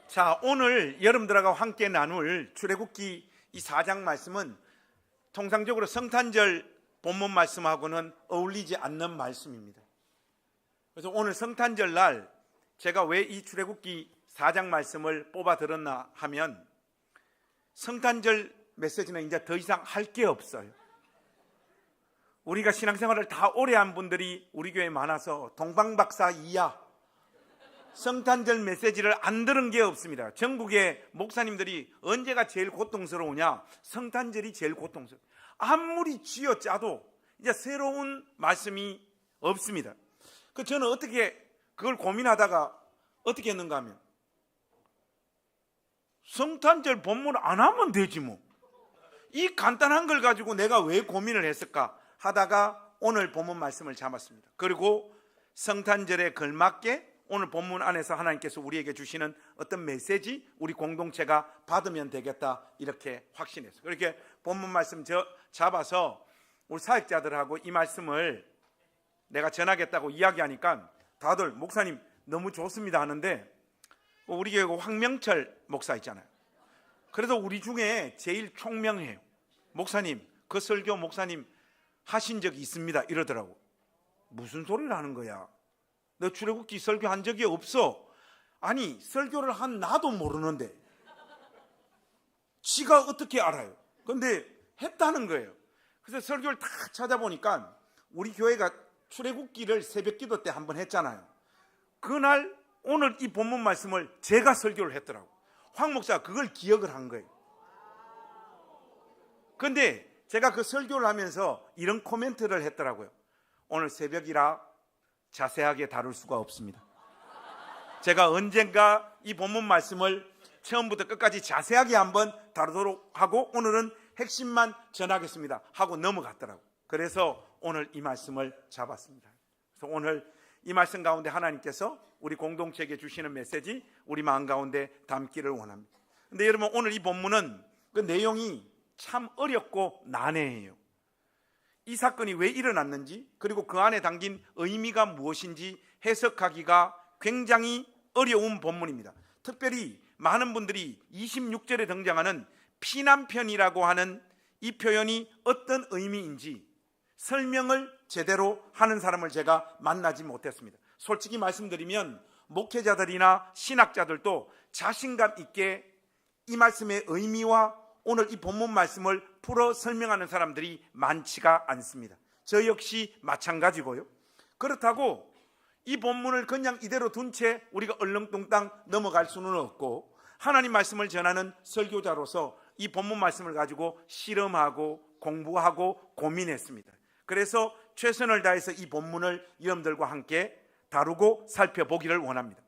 자, 오늘 여러분들하고 함께 나눌 출애굽기 이 4장 말씀은 통상적으로 성탄절 본문 말씀하고는 어울리지 않는 말씀입니다. 그래서 오늘 성탄절 날 제가 왜 이 출애굽기 4장 말씀을 뽑아 들었나 하면 성탄절 메시지는 이제 더 이상 할 게 없어요. 우리가 신앙생활을 다 오래 한 분들이 우리 교회에 많아서 동방박사 이하 성탄절 메시지를 안 들은 게 없습니다. 전국의 목사님들이 언제가 제일 고통스러우냐? 성탄절이 제일 고통스러워요. 아무리 쥐어짜도 이제 새로운 말씀이 없습니다. 저는 어떻게 그걸 고민하다가 어떻게 했는가 하면 성탄절 본문 안 하면 되지 뭐. 이 간단한 걸 가지고 내가 왜 고민을 했을까 하다가 오늘 본문 말씀을 잡았습니다. 그리고 성탄절에 걸맞게 오늘 본문 안에서 하나님께서 우리에게 주시는 어떤 메시지 우리 공동체가 받으면 되겠다 이렇게 확신했어요. 그렇게 본문 말씀 잡아서 우리 사역자들하고 이 말씀을 내가 전하겠다고 이야기하니까 다들 목사님 너무 좋습니다 하는데 우리 교회 황명철 목사 있잖아요. 그래서 우리 중에 제일 총명해요. 목사님 그 설교 목사님 하신 적이 있습니다 이러더라고. 무슨 소리를 하는 거야? 너 출애굽기 설교한 적이 없어. 아니 설교를 한 나도 모르는데 지가 어떻게 알아요? 근데 했다는 거예요. 그래서 설교를 다 찾아보니까 우리 교회가 출애굽기를 새벽기도 때 한번 했잖아요. 그날 오늘 이 본문 말씀을 제가 설교를 했더라고. 황 목사가 그걸 기억을 한 거예요. 근데 제가 그 설교를 하면서 이런 코멘트를 했더라고요. 오늘 새벽이라 자세하게 다룰 수가 없습니다. 제가 언젠가 이 본문 말씀을 처음부터 끝까지 자세하게 한번 다루도록 하고 오늘은 핵심만 전하겠습니다 하고 넘어갔더라고요. 그래서 오늘 이 말씀을 잡았습니다. 그래서 오늘 이 말씀 가운데 하나님께서 우리 공동체에게 주시는 메시지 우리 마음 가운데 담기를 원합니다. 근데 여러분 오늘 이 본문은 그 내용이 참 어렵고 난해해요. 이 사건이 왜 일어났는지 그리고 그 안에 담긴 의미가 무엇인지 해석하기가 굉장히 어려운 본문입니다. 특별히 많은 분들이 26절에 등장하는 피난편이라고 하는 이 표현이 어떤 의미인지 설명을 제대로 하는 사람을 제가 만나지 못했습니다. 솔직히 말씀드리면 목회자들이나 신학자들도 자신감 있게 이 말씀의 의미와 오늘 이 본문 말씀을 풀어 설명하는 사람들이 많지가 않습니다. 저 역시 마찬가지고요. 그렇다고 이 본문을 그냥 이대로 둔 채 우리가 얼렁뚱땅 넘어갈 수는 없고 하나님 말씀을 전하는 설교자로서 이 본문 말씀을 가지고 실험하고 공부하고 고민했습니다. 그래서 최선을 다해서 이 본문을 여러분들과 함께 다루고 살펴보기를 원합니다.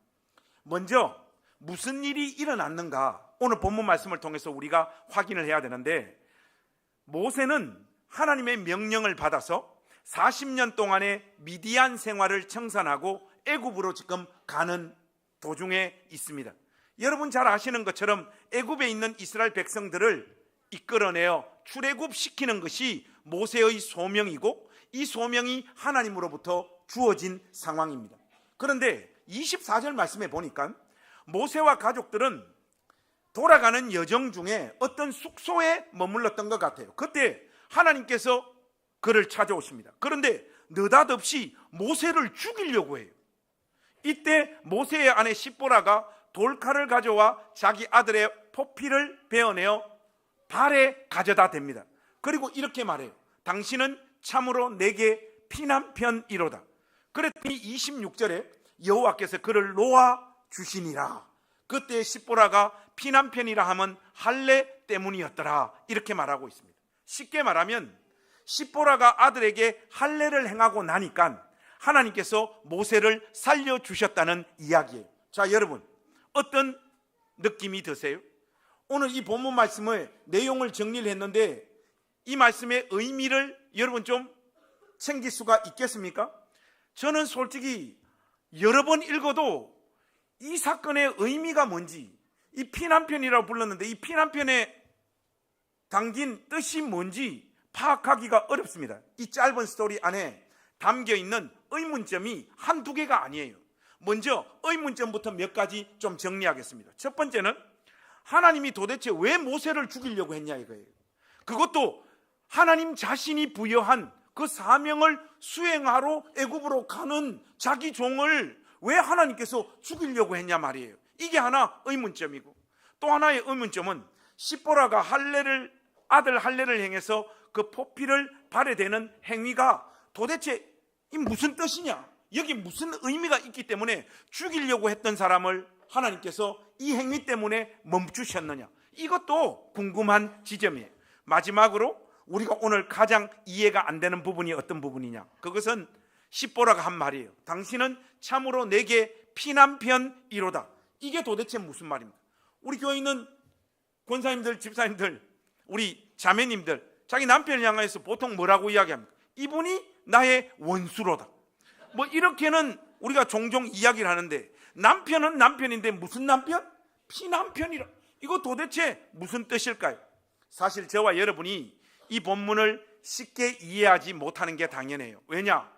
먼저 무슨 일이 일어났는가 오늘 본문 말씀을 통해서 우리가 확인을 해야 되는데 모세는 하나님의 명령을 받아서 40년 동안의 미디안 생활을 청산하고 애굽으로 지금 가는 도중에 있습니다. 여러분 잘 아시는 것처럼 애굽에 있는 이스라엘 백성들을 이끌어내어 출애굽시키는 것이 모세의 소명이고 이 소명이 하나님으로부터 주어진 상황입니다. 그런데 24절 말씀에 보니까 모세와 가족들은 돌아가는 여정 중에 어떤 숙소에 머물렀던 것 같아요. 그때 하나님께서 그를 찾아오십니다. 그런데 느닷없이 모세를 죽이려고 해요. 이때 모세의 아내 십보라가 돌칼을 가져와 자기 아들의 포피를 베어내어 발에 가져다 댑니다. 그리고 이렇게 말해요. 당신은 참으로 내게 피난편이로다. 그랬더니 26절에 여호와께서 그를 놓아 주시니라. 그때 십보라가 피난편이라 하면 할례 때문이었더라 이렇게 말하고 있습니다. 쉽게 말하면 십보라가 아들에게 할례를 행하고 나니까 하나님께서 모세를 살려주셨다는 이야기예요. 자 여러분 어떤 느낌이 드세요? 오늘 이 본문 말씀의 내용을 정리를 했는데 이 말씀의 의미를 여러분 좀 챙길 수가 있겠습니까? 저는 솔직히 여러 번 읽어도 이 사건의 의미가 뭔지 이 피난편이라고 불렀는데 이 피난편에 담긴 뜻이 뭔지 파악하기가 어렵습니다. 이 짧은 스토리 안에 담겨있는 의문점이 한두 개가 아니에요. 먼저 의문점부터 몇 가지 좀 정리하겠습니다. 첫 번째는 하나님이 도대체 왜 모세를 죽이려고 했냐 이거예요. 그것도 하나님 자신이 부여한 그 사명을 수행하러 애굽으로 가는 자기 종을 왜 하나님께서 죽이려고 했냐 말이에요. 이게 하나 의문점이고, 또 하나의 의문점은 시보라가 아들 할례를 행해서 그 포피를 발에대는 행위가 도대체 이 무슨 뜻이냐, 여기 무슨 의미가 있기 때문에 죽이려고 했던 사람을 하나님께서 이 행위 때문에 멈추셨느냐, 이것도 궁금한 지점이에요. 마지막으로 우리가 오늘 가장 이해가 안 되는 부분이 어떤 부분이냐, 그것은 시보라가 한 말이에요. 당신은 참으로 내게 피남편이로다. 이게 도대체 무슨 말입니까? 우리 교회 있는 권사님들, 집사님들, 우리 자매님들, 자기 남편을 향해서 보통 뭐라고 이야기합니까? 이분이 나의 원수로다. 뭐 이렇게는 우리가 종종 이야기를 하는데, 남편은 남편인데 무슨 남편? 피남편이라. 이거 도대체 무슨 뜻일까요? 사실 저와 여러분이 이 본문을 쉽게 이해하지 못하는 게 당연해요. 왜냐?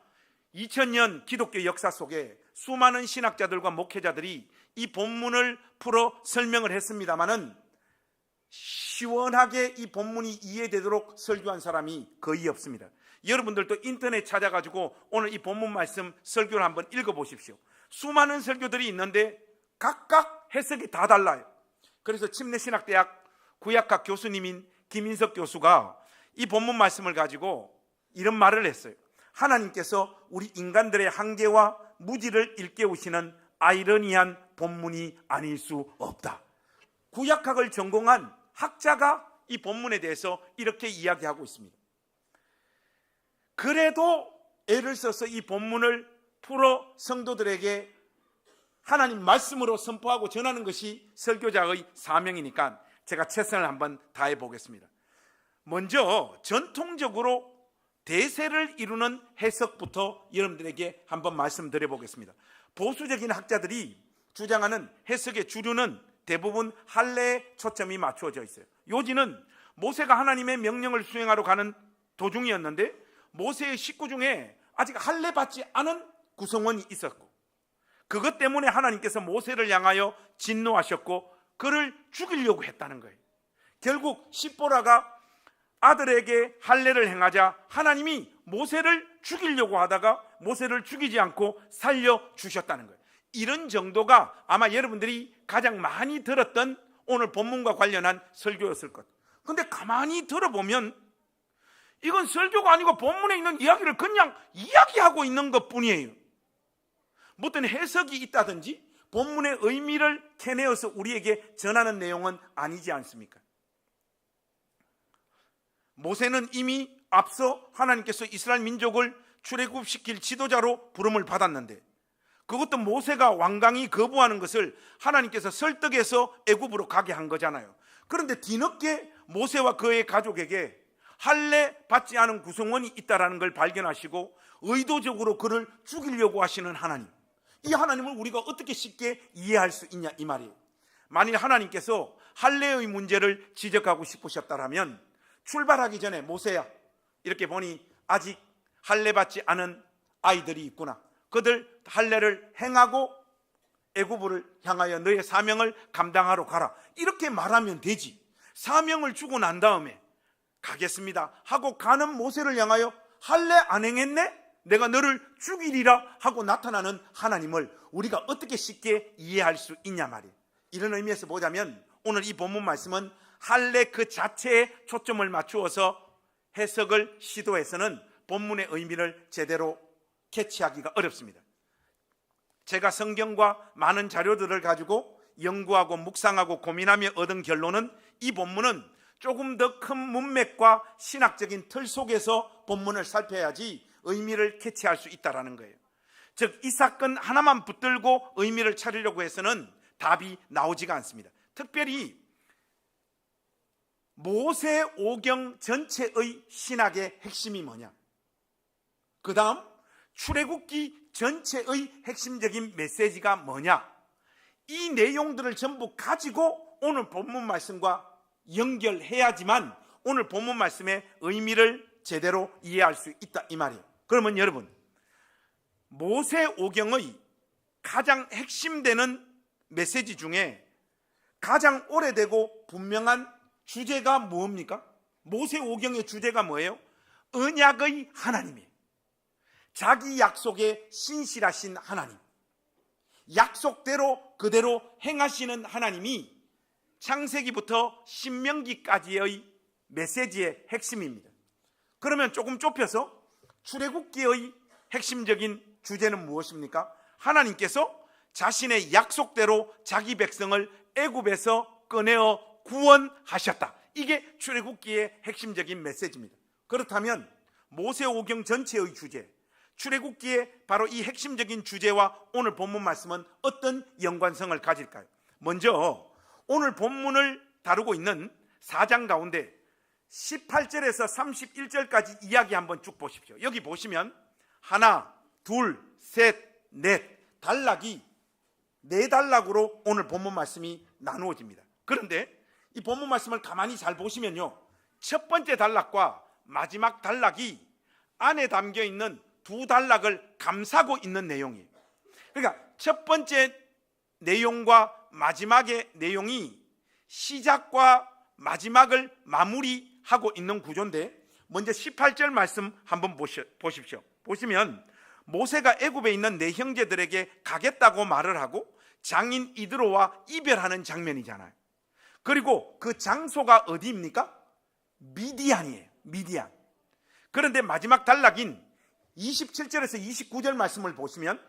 2000년 기독교 역사 속에 수많은 신학자들과 목회자들이 이 본문을 풀어 설명을 했습니다마는 시원하게 이 본문이 이해되도록 설교한 사람이 거의 없습니다. 여러분들도 인터넷 찾아가지고 오늘 이 본문 말씀 설교를 한번 읽어보십시오. 수많은 설교들이 있는데 각각 해석이 다 달라요. 그래서 침례신학대학 구약학 교수님인 김인석 교수가 이 본문 말씀을 가지고 이런 말을 했어요. 하나님께서 우리 인간들의 한계와 무지를 일깨우시는 아이러니한 본문이 아닐 수 없다. 구약학을 전공한 학자가 이 본문에 대해서 이렇게 이야기하고 있습니다. 그래도 애를 써서 이 본문을 풀어 성도들에게 하나님 말씀으로 선포하고 전하는 것이 설교자의 사명이니까 제가 최선을 한번 다해 보겠습니다. 먼저 전통적으로 대세를 이루는 해석부터 여러분들에게 한번 말씀드려 보겠습니다. 보수적인 학자들이 주장하는 해석의 주류는 대부분 할례에 초점이 맞추어져 있어요. 요지는 모세가 하나님의 명령을 수행하러 가는 도중이었는데 모세의 식구 중에 아직 할례 받지 않은 구성원이 있었고, 그것 때문에 하나님께서 모세를 향하여 진노하셨고 그를 죽이려고 했다는 거예요. 결국 시보라가 아들에게 할례를 행하자 하나님이 모세를 죽이려고 하다가 모세를 죽이지 않고 살려주셨다는 거예요. 이런 정도가 아마 여러분들이 가장 많이 들었던 오늘 본문과 관련한 설교였을 것. 근데 가만히 들어보면 이건 설교가 아니고 본문에 있는 이야기를 그냥 이야기하고 있는 것 뿐이에요. 뭐 어떤 해석이 있다든지 본문의 의미를 캐내어서 우리에게 전하는 내용은 아니지 않습니까? 모세는 이미 앞서 하나님께서 이스라엘 민족을 출애굽시킬 지도자로 부름을 받았는데, 그것도 모세가 완강히 거부하는 것을 하나님께서 설득해서 애굽으로 가게 한 거잖아요. 그런데 뒤늦게 모세와 그의 가족에게 할례 받지 않은 구성원이 있다는 걸 발견하시고 의도적으로 그를 죽이려고 하시는 하나님, 이 하나님을 우리가 어떻게 쉽게 이해할 수 있냐 이 말이에요. 만일 하나님께서 할례의 문제를 지적하고 싶으셨다면 출발하기 전에 모세야, 이렇게 보니 아직 할례 받지 않은 아이들이 있구나, 그들 할례를 행하고 애굽을 향하여 너의 사명을 감당하러 가라, 이렇게 말하면 되지. 사명을 주고 난 다음에 가겠습니다 하고 가는 모세를 향하여 할례 안 행했네? 내가 너를 죽이리라 하고 나타나는 하나님을 우리가 어떻게 쉽게 이해할 수 있냐 말이에요. 이런 의미에서 보자면 오늘 이 본문 말씀은 할례 그 자체에 초점을 맞추어서 해석을 시도해서는 본문의 의미를 제대로 캐치하기가 어렵습니다. 제가 성경과 많은 자료들을 가지고 연구하고 묵상하고 고민하며 얻은 결론은 이 본문은 조금 더 큰 문맥과 신학적인 틀 속에서 본문을 살펴야지 의미를 캐치할 수 있다는 거예요. 즉 이 사건 하나만 붙들고 의미를 찾으려고 해서는 답이 나오지가 않습니다. 특별히 모세 오경 전체의 신학의 핵심이 뭐냐, 그 다음 출애굽기 전체의 핵심적인 메시지가 뭐냐, 이 내용들을 전부 가지고 오늘 본문 말씀과 연결해야지만 오늘 본문 말씀의 의미를 제대로 이해할 수 있다 이 말이에요. 그러면 여러분, 모세 오경의 가장 핵심되는 메시지 중에 가장 오래되고 분명한 주제가 뭡니까? 모세오경의 주제가 뭐예요? 언약의 하나님이에요. 자기 약속에 신실하신 하나님, 약속대로 그대로 행하시는 하나님이 창세기부터 신명기까지의 메시지의 핵심입니다. 그러면 조금 좁혀서 출애굽기의 핵심적인 주제는 무엇입니까? 하나님께서 자신의 약속대로 자기 백성을 애굽에서 꺼내어 구원하셨다. 이게 출애굽기의 핵심적인 메시지입니다. 그렇다면 모세오경 전체의 주제, 출애굽기의 바로 이 핵심적인 주제와 오늘 본문 말씀은 어떤 연관성을 가질까요? 먼저 오늘 본문을 다루고 있는 4장 가운데 18절에서 31절까지 이야기 한번 쭉 보십시오. 여기 보시면 하나, 둘, 셋, 넷 단락이 4단락으로 오늘 본문 말씀이 나누어집니다. 그런데 이 본문 말씀을 가만히 잘 보시면요, 첫 번째 단락과 마지막 단락이 안에 담겨 있는 2단락을 감싸고 있는 내용이에요. 그러니까 첫 번째 내용과 마지막의 내용이 시작과 마지막을 마무리하고 있는 구조인데, 먼저 18절 말씀 한번 보십시오. 보시면 모세가 애굽에 있는 네 형제들에게 가겠다고 말을 하고 장인 이드로와 이별하는 장면이잖아요. 그리고 그 장소가 어디입니까? 미디안이에요. 미디안. 그런데 마지막 단락인 27절에서 29절 말씀을 보시면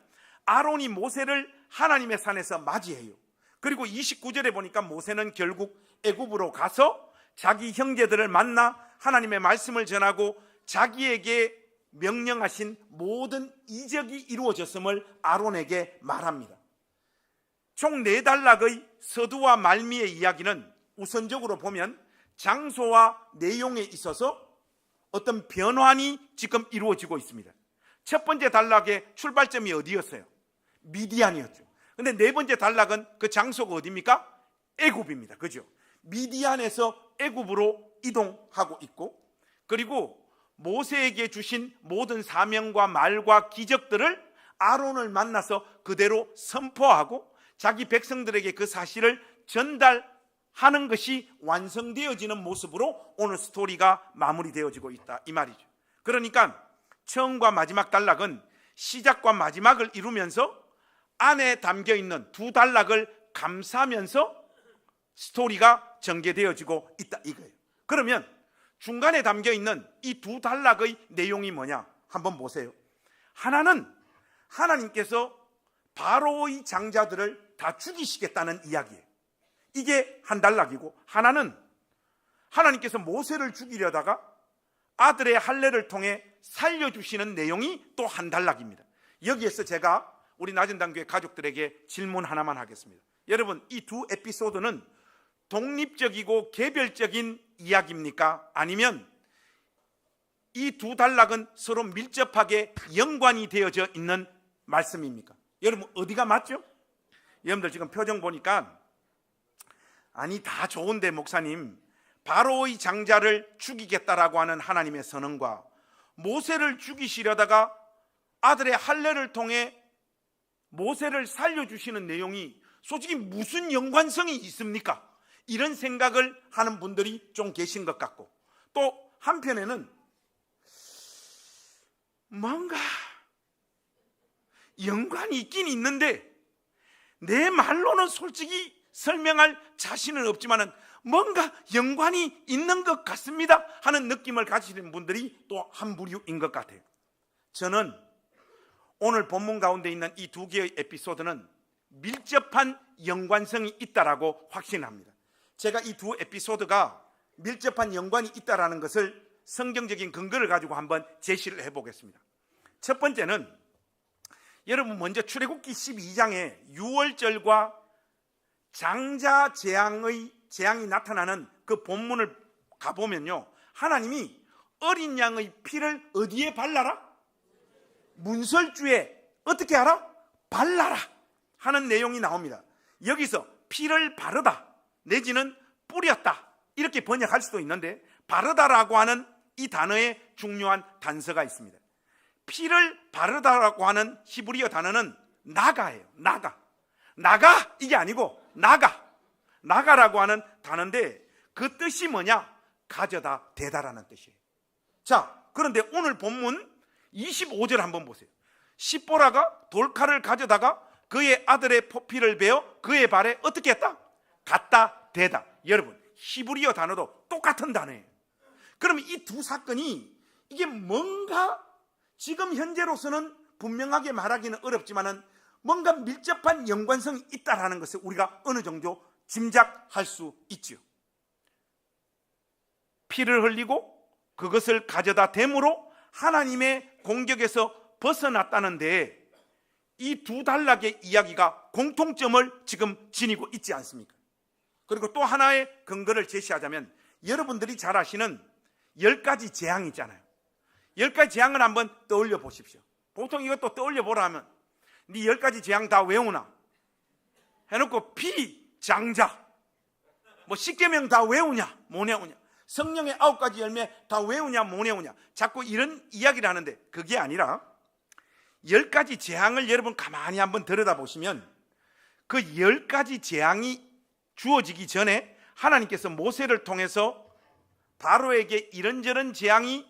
아론이 모세를 하나님의 산에서 맞이해요. 그리고 29절에 보니까 모세는 결국 애굽으로 가서 자기 형제들을 만나 하나님의 말씀을 전하고 자기에게 명령하신 모든 이적이 이루어졌음을 아론에게 말합니다. 총 4단락의 서두와 말미의 이야기는 우선적으로 보면 장소와 내용에 있어서 어떤 변환이 지금 이루어지고 있습니다. 첫 번째 단락의 출발점이 어디였어요? 미디안이었죠. 근데 네 번째 단락은 그 장소가 어디입니까? 애굽입니다. 그죠? 미디안에서 애굽으로 이동하고 있고, 그리고 모세에게 주신 모든 사명과 말과 기적들을 아론을 만나서 그대로 선포하고 자기 백성들에게 그 사실을 전달하는 것이 완성되어지는 모습으로 오늘 스토리가 마무리되어지고 있다, 이 말이죠. 그러니까 처음과 마지막 단락은 시작과 마지막을 이루면서 안에 담겨있는 2단락을 감싸면서 스토리가 전개되어지고 있다, 이거예요. 그러면 중간에 담겨있는 이 2단락의 내용이 뭐냐 한번 보세요. 하나는 하나님께서 바로의 장자들을 다 죽이시겠다는 이야기예요. 이게 한 단락이고, 하나는 하나님께서 모세를 죽이려다가 아들의 할례를 통해 살려주시는 내용이 또 한 단락입니다. 여기에서 제가 우리 낮은당교회 가족들에게 질문 하나만 하겠습니다. 여러분, 이 2 에피소드는 독립적이고 개별적인 이야기입니까? 아니면 이 2단락은 서로 밀접하게 연관이 되어져 있는 말씀입니까? 여러분, 어디가 맞죠? 여러분들 지금 표정 보니까 아니 다 좋은데 목사님, 바로의 장자를 죽이겠다라고 하는 하나님의 선언과 모세를 죽이시려다가 아들의 할례를 통해 모세를 살려주시는 내용이 솔직히 무슨 연관성이 있습니까? 이런 생각을 하는 분들이 좀 계신 것 같고, 또 한편에는 뭔가 연관이 있긴 있는데 내 말로는 솔직히 설명할 자신은 없지만은 뭔가 연관이 있는 것 같습니다 하는 느낌을 가지는 분들이 또 한 부류인 것 같아요. 저는 오늘 본문 가운데 있는 이 2개의 에피소드는 밀접한 연관성이 있다라고 확신합니다. 제가 이 2 에피소드가 밀접한 연관이 있다라는 것을 성경적인 근거를 가지고 한번 제시를 해보겠습니다. 첫 번째는 여러분 먼저 출애굽기 12장에 6월절과 장자 재앙이 나타나는 그 본문을 가보면요, 하나님이 어린 양의 피를 어디에 발라라? 문설주에 어떻게 하라? 발라라 하는 내용이 나옵니다. 여기서 피를 바르다 내지는 뿌렸다 이렇게 번역할 수도 있는데, 바르다라고 하는 이 단어에 중요한 단서가 있습니다. 피를 바르다라고 하는 히브리어 단어는 나가예요. 나가 이게 아니고 나가라고 하는 단어인데 그 뜻이 뭐냐? 가져다 대다라는 뜻이에요. 자, 그런데 오늘 본문 25절 한번 보세요. 십보라가 돌칼을 가져다가 그의 아들의 포피를 베어 그의 발에 어떻게 했다? 갖다 대다. 여러분, 히브리어 단어도 똑같은 단어예요. 그러면 이 두 사건이 이게 뭔가 지금 현재로서는 분명하게 말하기는 어렵지만은 뭔가 밀접한 연관성이 있다라는 것을 우리가 어느 정도 짐작할 수 있지요. 피를 흘리고 그것을 가져다 댐으로 하나님의 공격에서 벗어났다는데 이 두 단락의 이야기가 공통점을 지금 지니고 있지 않습니까? 그리고 또 하나의 근거를 제시하자면 여러분들이 잘 아시는 10가지 재앙이 있잖아요. 10가지 재앙을 한번 떠올려 보십시오. 보통 이것도 떠올려 보라 하면 네 10가지 재앙 다 외우나? 해놓고 피, 장자, 뭐 10계명 다 외우냐? 못 외우냐? 성령의 9가지 열매 다 외우냐? 못 외우냐? 자꾸 이런 이야기를 하는데 그게 아니라 10가지 재앙을 여러분 가만히 한번 들여다보시면 그 10가지 재앙이 주어지기 전에 하나님께서 모세를 통해서 바로에게 이런저런 재앙이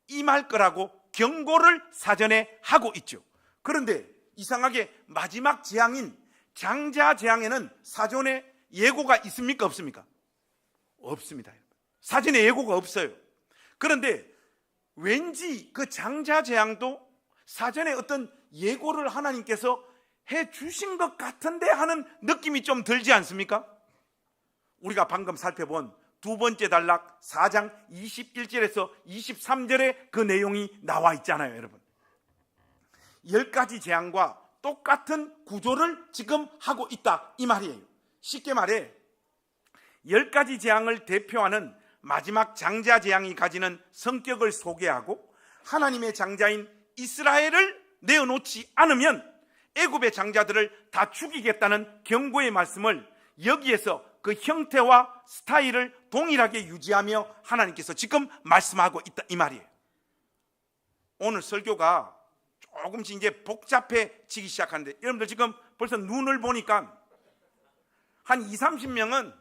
임할 거라고 경고를 사전에 하고 있죠. 그런데 이상하게 마지막 재앙인 장자 재앙에는 사전에 예고가 있습니까? 없습니까? 없습니다. 사전에 예고가 없어요. 그런데 왠지 그 장자 재앙도 사전에 어떤 예고를 하나님께서 해 주신 것 같은데 하는 느낌이 좀 들지 않습니까? 우리가 방금 살펴본 두 번째 단락 4장 21절에서 23절에 그 내용이 나와 있잖아요, 여러분. 10가지 재앙과 똑같은 구조를 지금 하고 있다 이 말이에요. 쉽게 말해 10가지 재앙을 대표하는 마지막 장자 재앙이 가지는 성격을 소개하고 하나님의 장자인 이스라엘을 내어놓지 않으면 애굽의 장자들을 다 죽이겠다는 경고의 말씀을 여기에서 그 형태와 스타일을 동일하게 유지하며 하나님께서 지금 말씀하고 있다 이 말이에요. 오늘 설교가 조금씩 이제 복잡해지기 시작하는데 여러분들 지금 벌써 눈을 보니까 한 20-30명은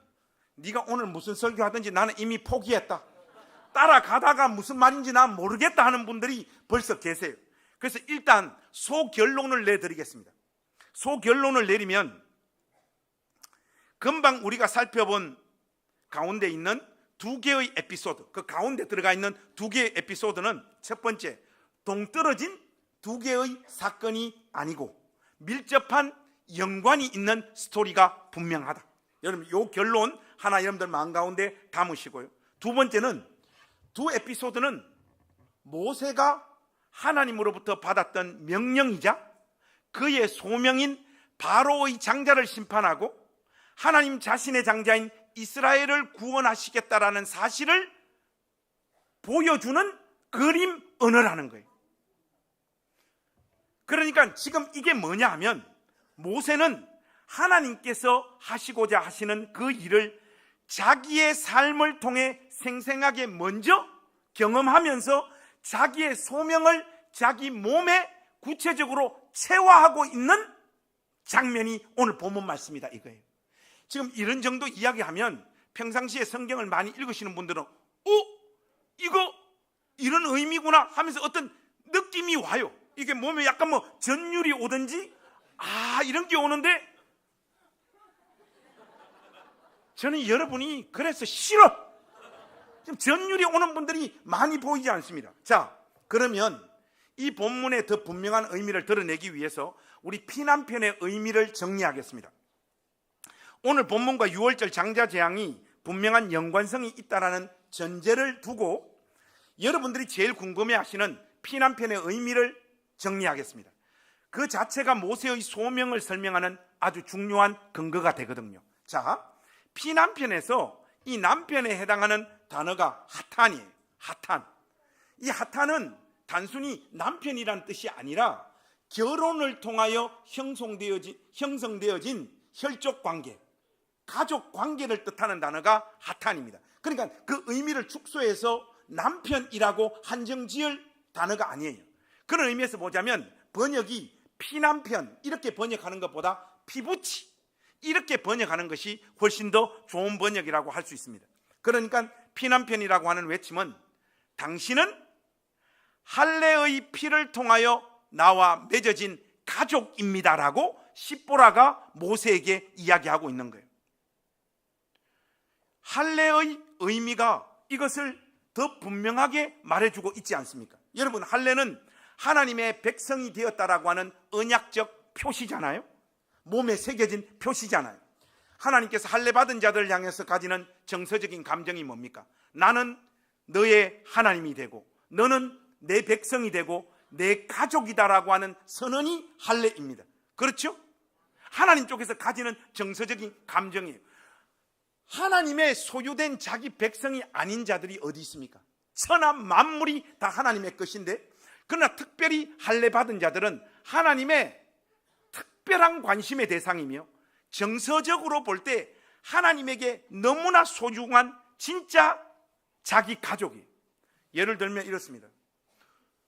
네가 오늘 무슨 설교하든지 나는 이미 포기했다, 따라가다가 무슨 말인지 난 모르겠다 하는 분들이 벌써 계세요. 그래서 일단 소결론을 내드리겠습니다. 소결론을 내리면 금방 우리가 살펴본 가운데 있는 두 개의 에피소드, 그 가운데 들어가 있는 두 개의 에피소드는 첫 번째, 동떨어진 두 개의 사건이 아니고 밀접한 연관이 있는 스토리가 분명하다. 여러분 이 결론 하나 여러분들 마음 가운데 담으시고요. 두 번째는 두 에피소드는 모세가 하나님으로부터 받았던 명령이자 그의 소명인 바로의 장자를 심판하고 하나님 자신의 장자인 이스라엘을 구원하시겠다라는 사실을 보여주는 그림 언어라는 거예요. 그러니까 지금 이게 뭐냐 하면 모세는 하나님께서 하시고자 하시는 그 일을 자기의 삶을 통해 생생하게 먼저 경험하면서 자기의 소명을 자기 몸에 구체적으로 체화하고 있는 장면이 오늘 본문 말씀이다 이거예요. 지금 이런 정도 이야기하면 평상시에 성경을 많이 읽으시는 분들은 이거 이런 의미구나 하면서 어떤 느낌이 와요. 이게 몸에 약간 뭐 전율이 오든지 이런 게 오는데 저는 여러분이 그래서 싫어. 지금 전율이 오는 분들이 많이 보이지 않습니다. 자, 그러면 이 본문의 더 분명한 의미를 드러내기 위해서 우리 피난편의 의미를 정리하겠습니다. 오늘 본문과 6월절 장자 재앙이 분명한 연관성이 있다는 전제를 두고 여러분들이 제일 궁금해하시는 피난편의 의미를 정리하겠습니다. 그 자체가 모세의 소명을 설명하는 아주 중요한 근거가 되거든요. 자, 피난편에서 이 남편에 해당하는 단어가 하탄이에요. 하탄. 이 하탄은 단순히 남편이란 뜻이 아니라 결혼을 통하여 형성되어진 혈족 관계, 가족 관계를 뜻하는 단어가 하탄입니다. 그러니까 그 의미를 축소해서 남편이라고 한정 지을 단어가 아니에요. 그런 의미에서 보자면 번역이 피난편 이렇게 번역하는 것보다 피부치 이렇게 번역하는 것이 훨씬 더 좋은 번역이라고 할 수 있습니다. 그러니까 피난편이라고 하는 외침은 당신은 할례의 피를 통하여 나와 맺어진 가족입니다라고 십보라가 모세에게 이야기하고 있는 거예요. 할례의 의미가 이것을 더 분명하게 말해주고 있지 않습니까? 여러분, 할례는 하나님의 백성이 되었다라고 하는 언약적 표시잖아요. 몸에 새겨진 표시잖아요. 하나님께서 할례 받은 자들을 향해서 가지는 정서적인 감정이 뭡니까? 나는 너의 하나님이 되고 너는 내 백성이 되고 내 가족이다라고 하는 선언이 할례입니다. 그렇죠? 하나님 쪽에서 가지는 정서적인 감정이에요. 하나님의 소유된 자기 백성이 아닌 자들이 어디 있습니까? 천하 만물이 다 하나님의 것인데, 그러나 특별히 할례 받은 자들은 하나님의 특별한 관심의 대상이며 정서적으로 볼 때 하나님에게 너무나 소중한 진짜 자기 가족이에요. 예를 들면 이렇습니다.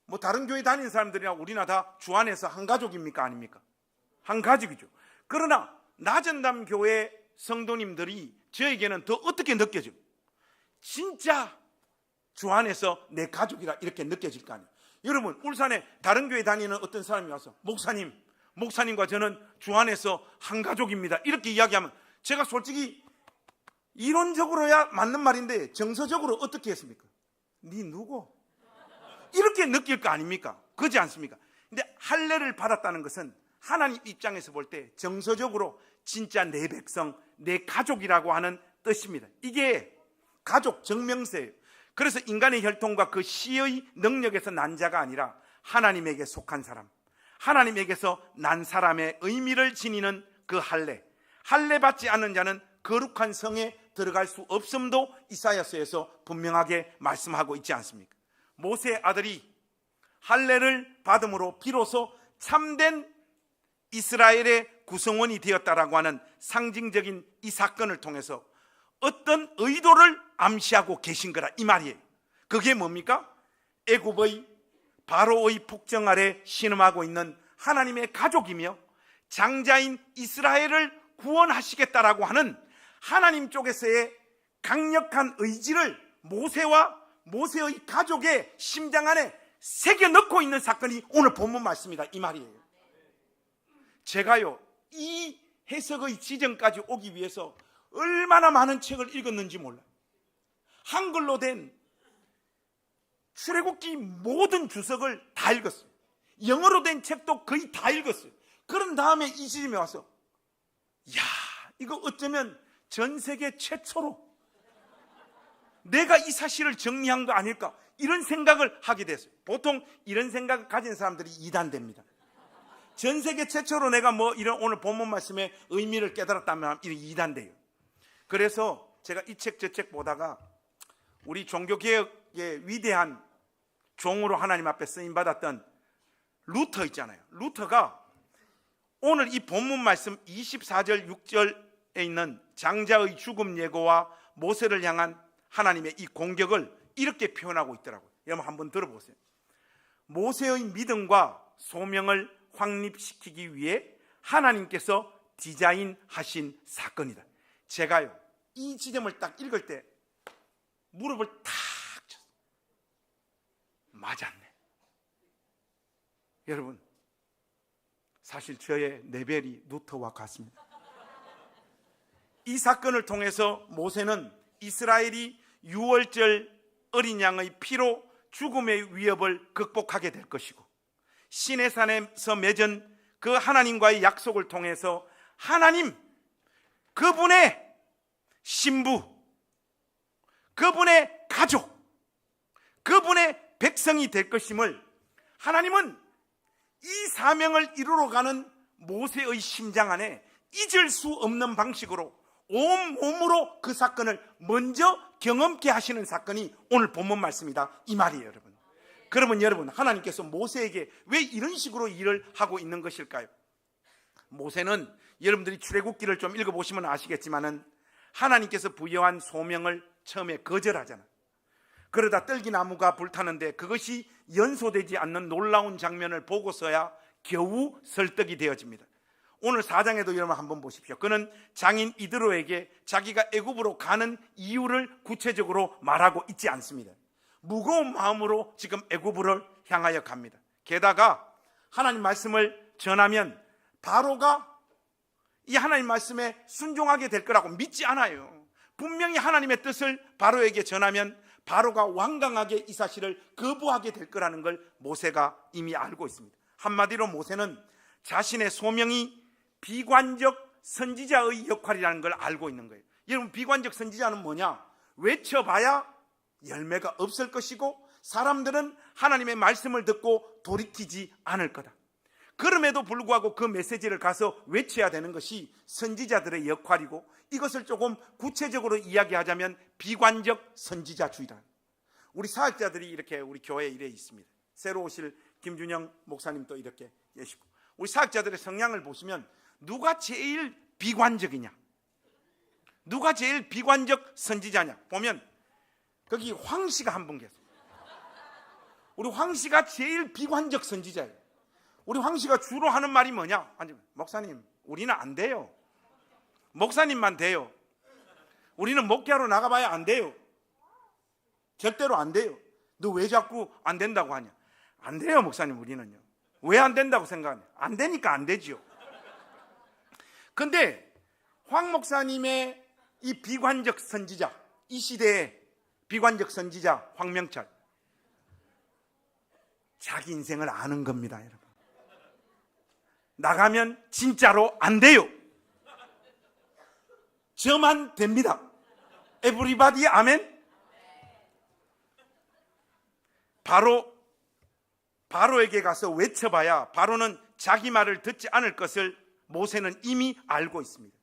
뭐 다른 교회 다니는 사람들이나 우리나 다 주 안에서 한 가족입니까? 아닙니까? 한 가족이죠. 그러나 나전담 교회 성도님들이 저에게는 더 어떻게 느껴져? 진짜 주 안에서 내 가족이라 이렇게 느껴질 거 아니에요. 여러분, 울산에 다른 교회 다니는 어떤 사람이 와서 목사님과 저는 주 안에서 한 가족입니다 이렇게 이야기하면 제가 솔직히 이론적으로야 맞는 말인데 정서적으로 어떻게 했습니까? 네 누구? 이렇게 느낄 거 아닙니까? 그렇지 않습니까? 근데 할례를 받았다는 것은 하나님 입장에서 볼 때 정서적으로 진짜 내 백성, 내 가족이라고 하는 뜻입니다. 이게 가족 정명세예요. 그래서 인간의 혈통과 그 씨의 능력에서 난 자가 아니라 하나님에게 속한 사람, 하나님에게서 난 사람의 의미를 지니는 그 할례. 할례 받지 않는 자는 거룩한 성에 들어갈 수 없음도 이사야서에서 분명하게 말씀하고 있지 않습니까? 모세의 아들이 할례를 받음으로 비로소 참된 이스라엘의 구성원이 되었다라고 하는 상징적인 이 사건을 통해서 어떤 의도를 암시하고 계신 거라 이 말이에요. 그게 뭡니까? 애굽의 바로의 폭정 아래 신음하고 있는 하나님의 가족이며 장자인 이스라엘을 구원하시겠다라고 하는 하나님 쪽에서의 강력한 의지를 모세와 모세의 가족의 심장 안에 새겨 넣고 있는 사건이 오늘 본문 말씀이다 이 말이에요. 제가요 이 해석의 지점까지 오기 위해서 얼마나 많은 책을 읽었는지 몰라요. 한글로 된 출애굽기 모든 주석을 다 읽었어요. 영어로 된 책도 거의 다 읽었어요. 그런 다음에 이 지점에 와서 야, 이거 어쩌면 전 세계 최초로 내가 이 사실을 정리한 거 아닐까 이런 생각을 하게 됐어요. 보통 이런 생각을 가진 사람들이 이단됩니다. 전 세계 최초로 내가 뭐 이런 오늘 본문 말씀의 의미를 깨달았다면 이런 이단돼요. 그래서 제가 이 책 저 책 보다가 우리 종교개혁의 위대한 종으로 하나님 앞에 쓰임받았던 루터 있잖아요. 루터가 오늘 이 본문 말씀 24절 6절에 있는 장자의 죽음 예고와 모세를 향한 하나님의 이 공격을 이렇게 표현하고 있더라고요. 여러분 한번 들어보세요. 모세의 믿음과 소명을 확립시키기 위해 하나님께서 디자인하신 사건이다. 제가요 이 지점을 딱 읽을 때 무릎을 탁 쳤어요. 맞았네. 여러분, 사실 저의 레벨이 루터와 같습니다. 이 사건을 통해서 모세는 이스라엘이 유월절 어린 양의 피로 죽음의 위협을 극복하게 될 것이고 시내산에서 맺은 그 하나님과의 약속을 통해서 하나님, 그분의 신부, 그분의 가족, 그분의 백성이 될 것임을 하나님은 이 사명을 이루러 가는 모세의 심장 안에 잊을 수 없는 방식으로 온 몸으로 그 사건을 먼저 경험케 하시는 사건이 오늘 본문 말씀이다 이 말이에요. 여러분, 그러면 여러분, 하나님께서 모세에게 왜 이런 식으로 일을 하고 있는 것일까요? 모세는 여러분들이 출애굽기를 좀 읽어보시면 아시겠지만은 하나님께서 부여한 소명을 처음에 거절하잖아. 그러다 떨기나무가 불타는데 그것이 연소되지 않는 놀라운 장면을 보고서야 겨우 설득이 되어집니다. 오늘 4장에도 여러분 한번 보십시오. 그는 장인 이드로에게 자기가 애굽으로 가는 이유를 구체적으로 말하고 있지 않습니다. 무거운 마음으로 지금 애굽으로 향하여 갑니다. 게다가 하나님 말씀을 전하면 바로가 이 하나님 말씀에 순종하게 될 거라고 믿지 않아요. 분명히 하나님의 뜻을 바로에게 전하면 바로가 완강하게 이 사실을 거부하게 될 거라는 걸 모세가 이미 알고 있습니다. 한마디로 모세는 자신의 소명이 비관적 선지자의 역할이라는 걸 알고 있는 거예요. 여러분, 비관적 선지자는 뭐냐? 외쳐봐야 열매가 없을 것이고 사람들은 하나님의 말씀을 듣고 돌이키지 않을 거다. 그럼에도 불구하고 그 메시지를 가서 외쳐야 되는 것이 선지자들의 역할이고, 이것을 조금 구체적으로 이야기하자면 비관적 선지자주의다. 우리 사역자들이 이렇게 우리 교회에 이래 있습니다. 새로 오실 김준영 목사님도 이렇게 계시고, 우리 사역자들의 성향을 보시면 누가 제일 비관적이냐, 누가 제일 비관적 선지자냐 보면 거기 황 씨가 한 분 계세요. 우리 황 씨가 제일 비관적 선지자예요. 우리 황 씨가 주로 하는 말이 뭐냐? 아니, 목사님, 우리는 안 돼요. 목사님만 돼요. 우리는 목회하러 나가봐야 안 돼요. 절대로 안 돼요. 너 왜 자꾸 안 된다고 하냐? 안 돼요, 목사님. 우리는요. 왜 안 된다고 생각하냐? 안 되니까 안 되지요. 근데 황 목사님의 이 비관적 선지자, 이 시대의 비관적 선지자 황명철, 자기 인생을 아는 겁니다, 여러분. 나가면 진짜로 안 돼요. 저만 됩니다. 에브리바디 아멘. 바로에게 가서 외쳐봐야 바로는 자기 말을 듣지 않을 것을 모세는 이미 알고 있습니다.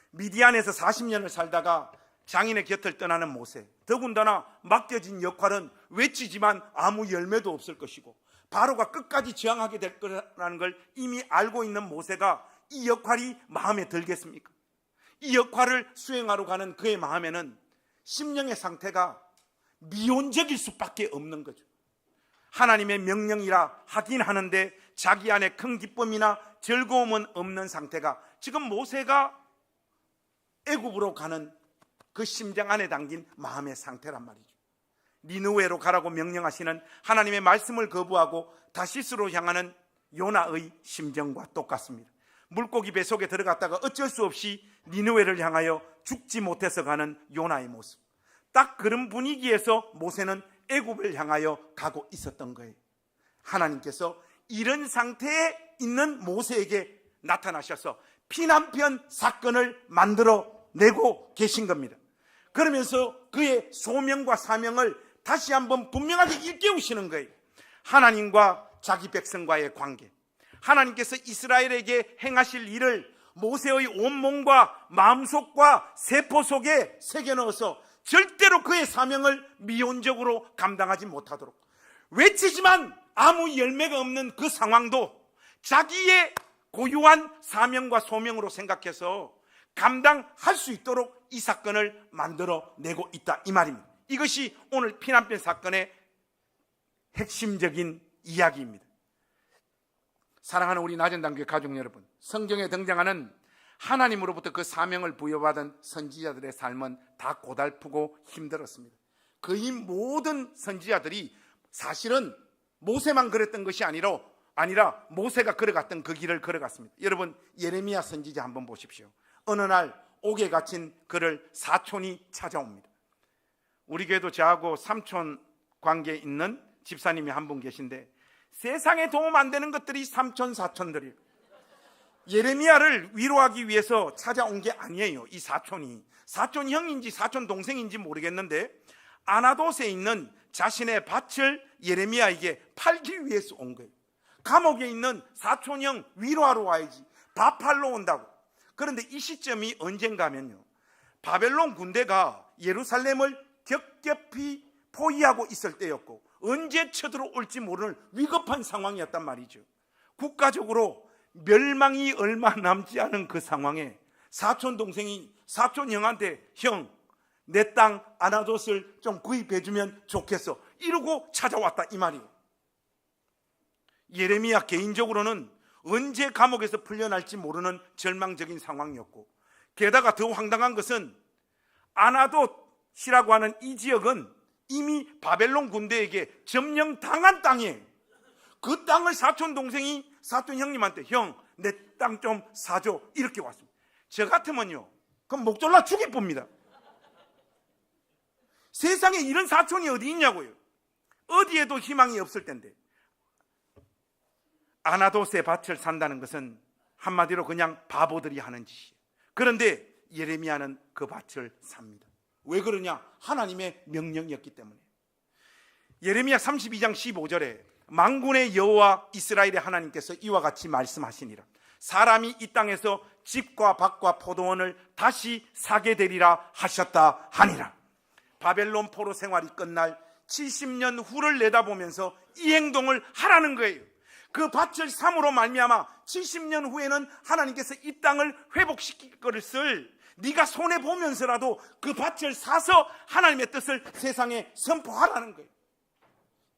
미디안에서 40년을 살다가 장인의 곁을 떠나는 모세, 더군다나 맡겨진 역할은 외치지만 아무 열매도 없을 것이고 바로가 끝까지 저항하게 될 거라는 걸 이미 알고 있는 모세가 이 역할이 마음에 들겠습니까? 이 역할을 수행하러 가는 그의 마음에는 심령의 상태가 미온적일 수밖에 없는 거죠. 하나님의 명령이라 하긴 하는데 자기 안에 큰 기쁨이나 즐거움은 없는 상태가, 지금 모세가 애굽으로 가는 그 심장 안에 담긴 마음의 상태란 말이죠. 니느웨로 가라고 명령하시는 하나님의 말씀을 거부하고 다시스로 향하는 요나의 심정과 똑같습니다. 물고기 뱃속에 들어갔다가 어쩔 수 없이 니느웨를 향하여 죽지 못해서 가는 요나의 모습, 딱 그런 분위기에서 모세는 애굽을 향하여 가고 있었던 거예요. 하나님께서 이런 상태에 있는 모세에게 나타나셔서 피난편 사건을 만들어내고 계신 겁니다. 그러면서 그의 소명과 사명을 다시 한번 분명하게 일깨우시는 거예요. 하나님과 자기 백성과의 관계, 하나님께서 이스라엘에게 행하실 일을 모세의 온몸과 마음속과 세포 속에 새겨넣어서 절대로 그의 사명을 미온적으로 감당하지 못하도록, 외치지만 아무 열매가 없는 그 상황도 자기의 고유한 사명과 소명으로 생각해서 감당할 수 있도록 이 사건을 만들어내고 있다, 이 말입니다. 이것이 오늘 피난편 사건의 핵심적인 이야기입니다. 사랑하는 우리 나전단교회 가족 여러분, 성경에 등장하는 하나님으로부터 그 사명을 부여받은 선지자들의 삶은 다 고달프고 힘들었습니다. 거의 모든 선지자들이 사실은 모세만 그랬던 것이 아니라 모세가 걸어갔던 그 길을 걸어갔습니다. 여러분, 예레미야 선지자 한번 보십시오. 어느 날 옥에 갇힌 그를 사촌이 찾아옵니다. 우리 교회도 저하고 삼촌 관계에 있는 집사님이 한 분 계신데 세상에 도움 안 되는 것들이 삼촌 사촌들이에요. 예레미야를 위로하기 위해서 찾아온 게 아니에요. 이 사촌이 사촌 형인지 사촌 동생인지 모르겠는데 아나돗에 있는 자신의 밭을 예레미야에게 팔기 위해서 온 거예요. 감옥에 있는 사촌형 위로하러 와야지, 밥 팔러 온다고. 그런데 이 시점이 언젠가 하면요, 바벨론 군대가 예루살렘을 겹겹이 포위하고 있을 때였고 언제 쳐들어올지 모르는 위급한 상황이었단 말이죠. 국가적으로 멸망이 얼마 남지 않은 그 상황에 사촌 동생이 사촌 형한테 형, 내 땅 아나돗을 좀 구입해주면 좋겠어 이러고 찾아왔다, 이 말이에요. 예레미야 개인적으로는 언제 감옥에서 풀려날지 모르는 절망적인 상황이었고, 게다가 더 황당한 것은 아나돗이라고 하는 이 지역은 이미 바벨론 군대에게 점령당한 땅이에요. 그 땅을 사촌 동생이 사촌 형님한테 형, 내 땅 좀 사줘 이렇게 왔습니다. 저 같으면요, 그럼 목 졸라 죽일 봅니다. 세상에 이런 사촌이 어디 있냐고요. 어디에도 희망이 없을 텐데. 아나돗의 밭을 산다는 것은 한마디로 그냥 바보들이 하는 짓이에요. 그런데 예레미야는 그 밭을 삽니다. 왜 그러냐? 하나님의 명령이었기 때문에. 예레미야 32장 15절에 만군의 여호와 이스라엘의 하나님께서 이와 같이 말씀하시니라. 사람이 이 땅에서 집과 밭과 포도원을 다시 사게 되리라 하셨다 하니라. 바벨론 포로 생활이 끝날 70년 후를 내다보면서 이 행동을 하라는 거예요. 그 밭을 삼으로 말미암아 70년 후에는 하나님께서 이 땅을 회복시킬 것을 네가 손해보면서라도 그 밭을 사서 하나님의 뜻을 세상에 선포하라는 거예요.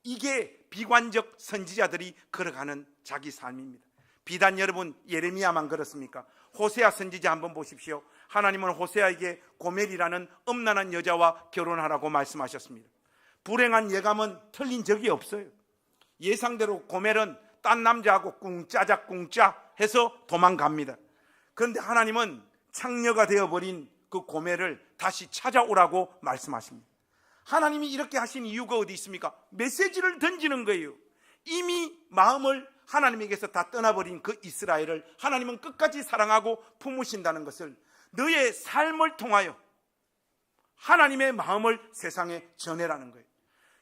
이게 비관적 선지자들이 걸어가는 자기 삶입니다. 비단 여러분 예레미야만 그렇습니까? 호세아 선지자 한번 보십시오. 하나님은 호세아에게 고멜이라는 음란한 여자와 결혼하라고 말씀하셨습니다. 불행한 예감은 틀린 적이 없어요. 예상대로 고멜은 딴 남자하고 꿍짜자 해서 도망갑니다. 그런데 하나님은 창녀가 되어버린 그 고멜을 다시 찾아오라고 말씀하십니다. 하나님이 이렇게 하신 이유가 어디 있습니까? 메시지를 던지는 거예요. 이미 마음을 하나님에게서 다 떠나버린 그 이스라엘을 하나님은 끝까지 사랑하고 품으신다는 것을 너의 삶을 통하여 하나님의 마음을 세상에 전해라는 거예요.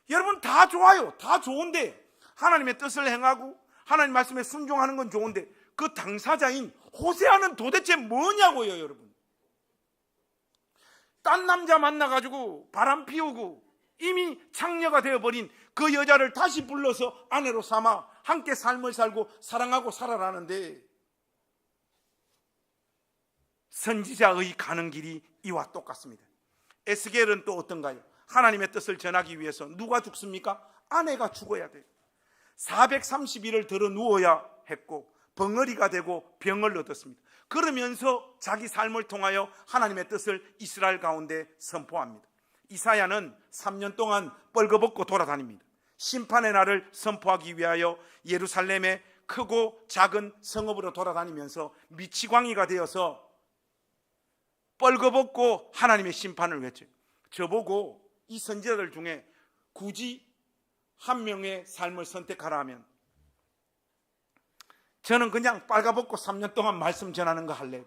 여러분 다 좋아요. 다 좋은데 하나님의 뜻을 행하고 하나님 말씀에 순종하는 건 좋은데 그 당사자인 호세아는 도대체 뭐냐고요, 여러분. 딴 남자 만나가지고 바람 피우고 이미 창녀가 되어버린 그 여자를 다시 불러서 아내로 삼아 함께 삶을 살고 사랑하고 살아라는데, 선지자의 가는 길이 이와 똑같습니다. 에스겔은 또 어떤가요? 하나님의 뜻을 전하기 위해서 누가 죽습니까? 아내가 죽어야 돼요. 430일을 들어 누워야 했고 벙어리가 되고 병을 얻었습니다. 그러면서 자기 삶을 통하여 하나님의 뜻을 이스라엘 가운데 선포합니다. 이사야는 3년 동안 뻘거벗고 돌아다닙니다. 심판의 날을 선포하기 위하여 예루살렘의 크고 작은 성읍으로 돌아다니면서 미치광이가 되어서 뻘거벗고 하나님의 심판을 외쳐요. 저보고 이 선지자들 중에 굳이 한 명의 삶을 선택하라 하면 저는 그냥 빨가벗고 3년 동안 말씀 전하는 거 할래요.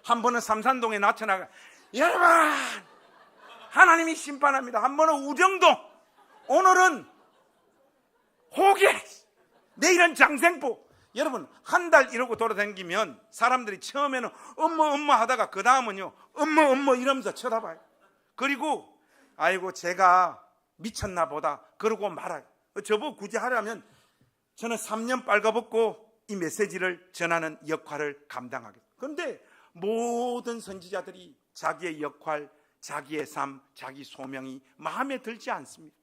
한 번은 삼산동에 나타나가 여러분 하나님이 심판합니다. 한 번은 우정동, 오늘은 호계, 내일은 장생포. 여러분 한 달 이러고 돌아다니면 사람들이 처음에는 엄마 하다가 그 다음은요 엄마 이러면서 쳐다봐요. 그리고 아이고 제가 미쳤나 보다 그러고 말아요. 저보고 굳이 하려면 저는 3년 빨가벗고 이 메시지를 전하는 역할을 감당하겠습니다. 그런데 모든 선지자들이 자기의 역할, 자기의 삶, 자기 소명이 마음에 들지 않습니다.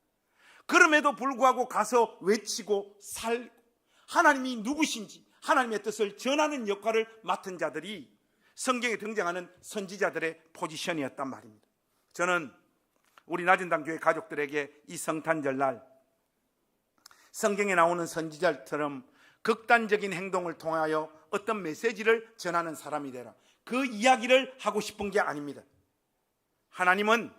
그럼에도 불구하고 가서 외치고 살고 하나님이 누구신지 하나님의 뜻을 전하는 역할을 맡은 자들이 성경에 등장하는 선지자들의 포지션이었단 말입니다. 저는 우리 낮은당 교회 가족들에게 이 성탄절날 성경에 나오는 선지자처럼 극단적인 행동을 통하여 어떤 메시지를 전하는 사람이 되라, 그 이야기를 하고 싶은 게 아닙니다. 하나님은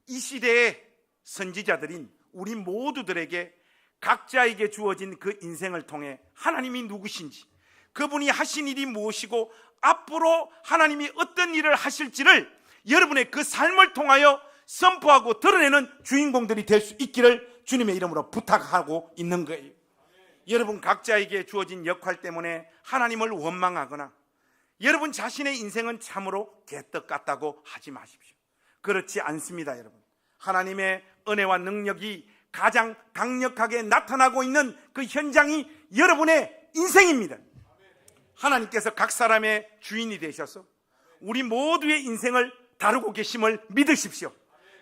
이 시대의 선지자들인 우리 모두들에게 각자에게 주어진 그 인생을 통해 하나님이 누구신지, 그분이 하신 일이 무엇이고 앞으로 하나님이 어떤 일을 하실지를 여러분의 그 삶을 통하여 선포하고 드러내는 주인공들이 될 수 있기를 주님의 이름으로 부탁하고 있는 거예요. 여러분 각자에게 주어진 역할 때문에 하나님을 원망하거나 여러분 자신의 인생은 참으로 개떡 같다고 하지 마십시오. 그렇지 않습니다. 여러분 하나님의 은혜와 능력이 가장 강력하게 나타나고 있는 그 현장이 여러분의 인생입니다. 하나님께서 각 사람의 주인이 되셔서 우리 모두의 인생을 다루고 계심을 믿으십시오.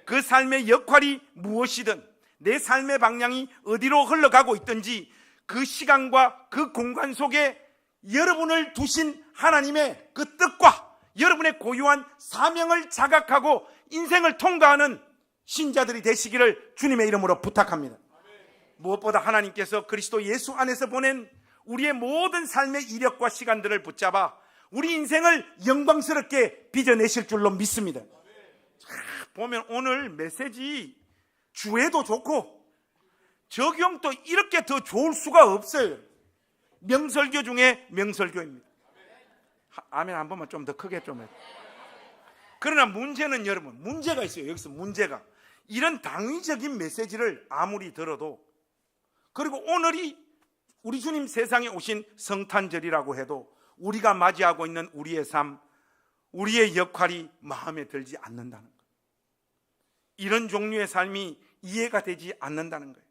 그 삶의 역할이 무엇이든 내 삶의 방향이 어디로 흘러가고 있든지 그 시간과 그 공간 속에 여러분을 두신 하나님의 그 뜻과 여러분의 고유한 사명을 자각하고 인생을 통과하는 신자들이 되시기를 주님의 이름으로 부탁합니다. 무엇보다 하나님께서 그리스도 예수 안에서 보낸 우리의 모든 삶의 이력과 시간들을 붙잡아 우리 인생을 영광스럽게 빚어내실 줄로 믿습니다. 보면 오늘 메시지 주에도 좋고 적용도 이렇게 더 좋을 수가 없어요. 명설교 중에 명설교입니다. 아멘 한 번만 좀 더 크게 좀 해요. 그러나 문제는 여러분, 문제가 있어요. 여기서 문제가, 이런 당위적인 메시지를 아무리 들어도, 그리고 오늘이 우리 주님 세상에 오신 성탄절이라고 해도 우리가 맞이하고 있는 우리의 삶, 우리의 역할이 마음에 들지 않는다는 거예요. 이런 종류의 삶이 이해가 되지 않는다는 거예요.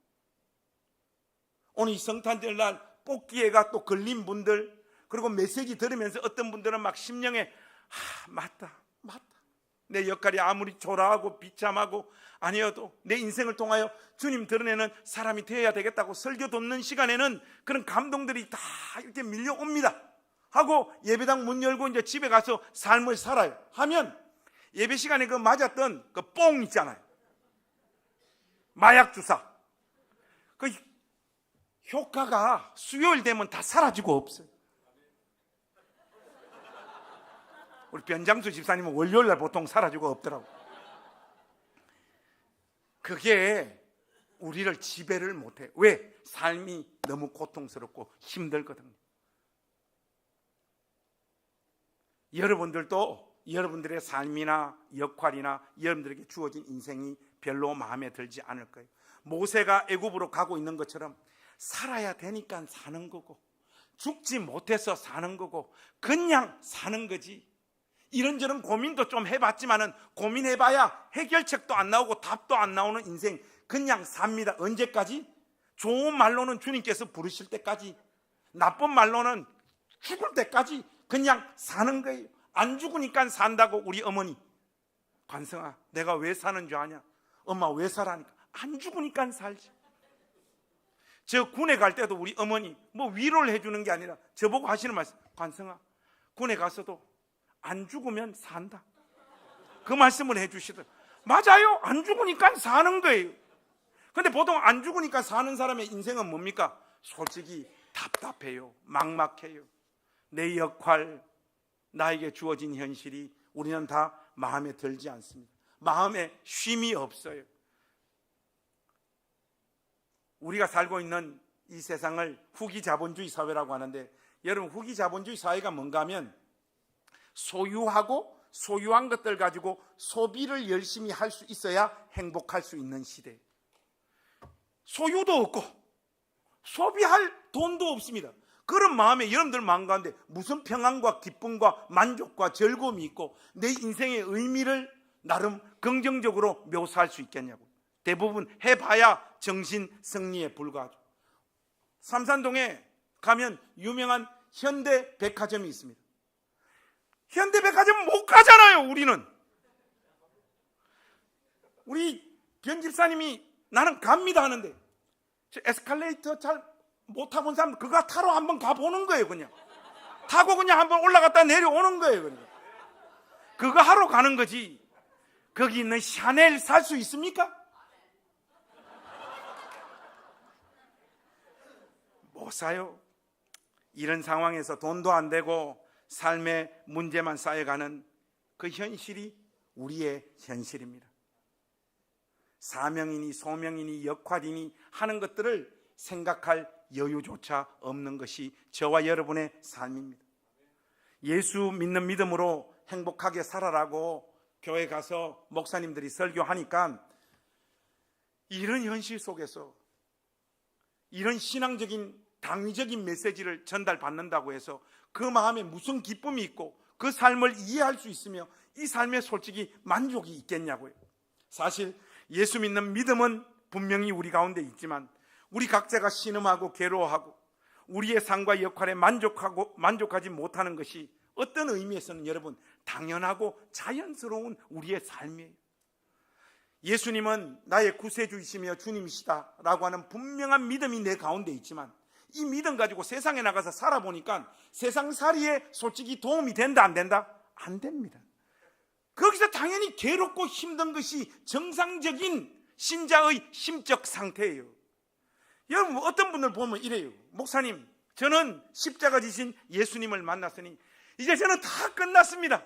오늘 이 성탄절날 뽑기회가 또 걸린 분들, 그리고 메시지 들으면서 어떤 분들은 막 심령에 맞다 내 역할이 아무리 초라하고 비참하고 아니어도 내 인생을 통하여 주님 드러내는 사람이 되어야 되겠다고 설교 듣는 시간에는 그런 감동들이 다 이렇게 밀려옵니다 하고 예배당 문 열고 이제 집에 가서 삶을 살아요 하면, 예배 시간에 그 맞았던 그 뽕 있잖아요, 마약 주사, 그 효과가 수요일 되면 다 사라지고 없어요. 우리 변장수 집사님은 월요일날 보통 사라지고 없더라고. 그게 우리를 지배를 못해. 왜? 삶이 너무 고통스럽고 힘들거든요. 여러분들도 여러분들의 삶이나 역할이나 여러분들에게 주어진 인생이 별로 마음에 들지 않을 거예요. 모세가 애굽으로 가고 있는 것처럼 살아야 되니까 사는 거고, 죽지 못해서 사는 거고, 그냥 사는 거지. 이런저런 고민도 좀 해봤지만은 고민해봐야 해결책도 안 나오고 답도 안 나오는 인생, 그냥 삽니다. 언제까지? 좋은 말로는 주님께서 부르실 때까지, 나쁜 말로는 죽을 때까지 그냥 사는 거예요. 안 죽으니까 산다고 우리 어머니, 관성아 내가 왜 사는 줄 아냐? 엄마 왜 살아니까? 안 죽으니까 살지. 저 군에 갈 때도 우리 어머니 뭐 위로를 해주는 게 아니라 저보고 하시는 말씀, 관성아 군에 가서도 안 죽으면 산다, 그 말씀을 해주시더라고요. 맞아요. 안 죽으니까 사는 거예요. 근데 보통 안 죽으니까 사는 사람의 인생은 뭡니까? 솔직히 답답해요, 막막해요. 내 역할, 나에게 주어진 현실이 우리는 다 마음에 들지 않습니다. 마음에 쉼이 없어요. 우리가 살고 있는 이 세상을 후기 자본주의 사회라고 하는데, 여러분 후기 자본주의 사회가 뭔가 하면 소유하고 소유한 것들 가지고 소비를 열심히 할 수 있어야 행복할 수 있는 시대. 소유도 없고 소비할 돈도 없습니다. 그런 마음에 여러분들 마음 가운데 무슨 평안과 기쁨과 만족과 즐거움이 있고 내 인생의 의미를 나름 긍정적으로 묘사할 수 있겠냐고. 대부분 해봐야 정신 승리에 불과하죠. 삼산동에 가면 유명한 현대 백화점이 있습니다. 현대 백화점 못 가잖아요. 우리는. 우리 변 집사님이 나는 갑니다 하는데, 저 에스컬레이터 잘 못 타본 사람 그거 타러 한번 가보는 거예요. 그냥 타고 그냥 한번 올라갔다 내려오는 거예요. 그냥 그거 하러 가는 거지. 거기 있는 샤넬 살 수 있습니까? 못 사요. 이런 상황에서 돈도 안 되고 삶의 문제만 쌓여가는 그 현실이 우리의 현실입니다. 사명이니 소명이니 역할이니 하는 것들을 생각할 여유조차 없는 것이 저와 여러분의 삶입니다. 예수 믿는 믿음으로 행복하게 살아라고 교회 가서 목사님들이 설교하니까 이런 현실 속에서 이런 신앙적인 당위적인 메시지를 전달받는다고 해서 그 마음에 무슨 기쁨이 있고 그 삶을 이해할 수 있으며 이 삶에 솔직히 만족이 있겠냐고요. 사실 예수 믿는 믿음은 분명히 우리 가운데 있지만 우리 각자가 신음하고 괴로워하고 우리의 삶과 역할에 만족하지 못하는 것이 어떤 의미에서는 여러분 당연하고 자연스러운 우리의 삶이에요. 예수님은 나의 구세주이시며 주님이시다 라고 하는 분명한 믿음이 내 가운데 있지만 이 믿음 가지고 세상에 나가서 살아보니까 세상살이에 솔직히 도움이 된다 안 된다? 안 됩니다. 거기서 당연히 괴롭고 힘든 것이 정상적인 신자의 심적 상태예요. 여러분, 어떤 분들 보면 이래요. 목사님, 저는 십자가 지신 예수님을 만났으니 이제 저는 다 끝났습니다.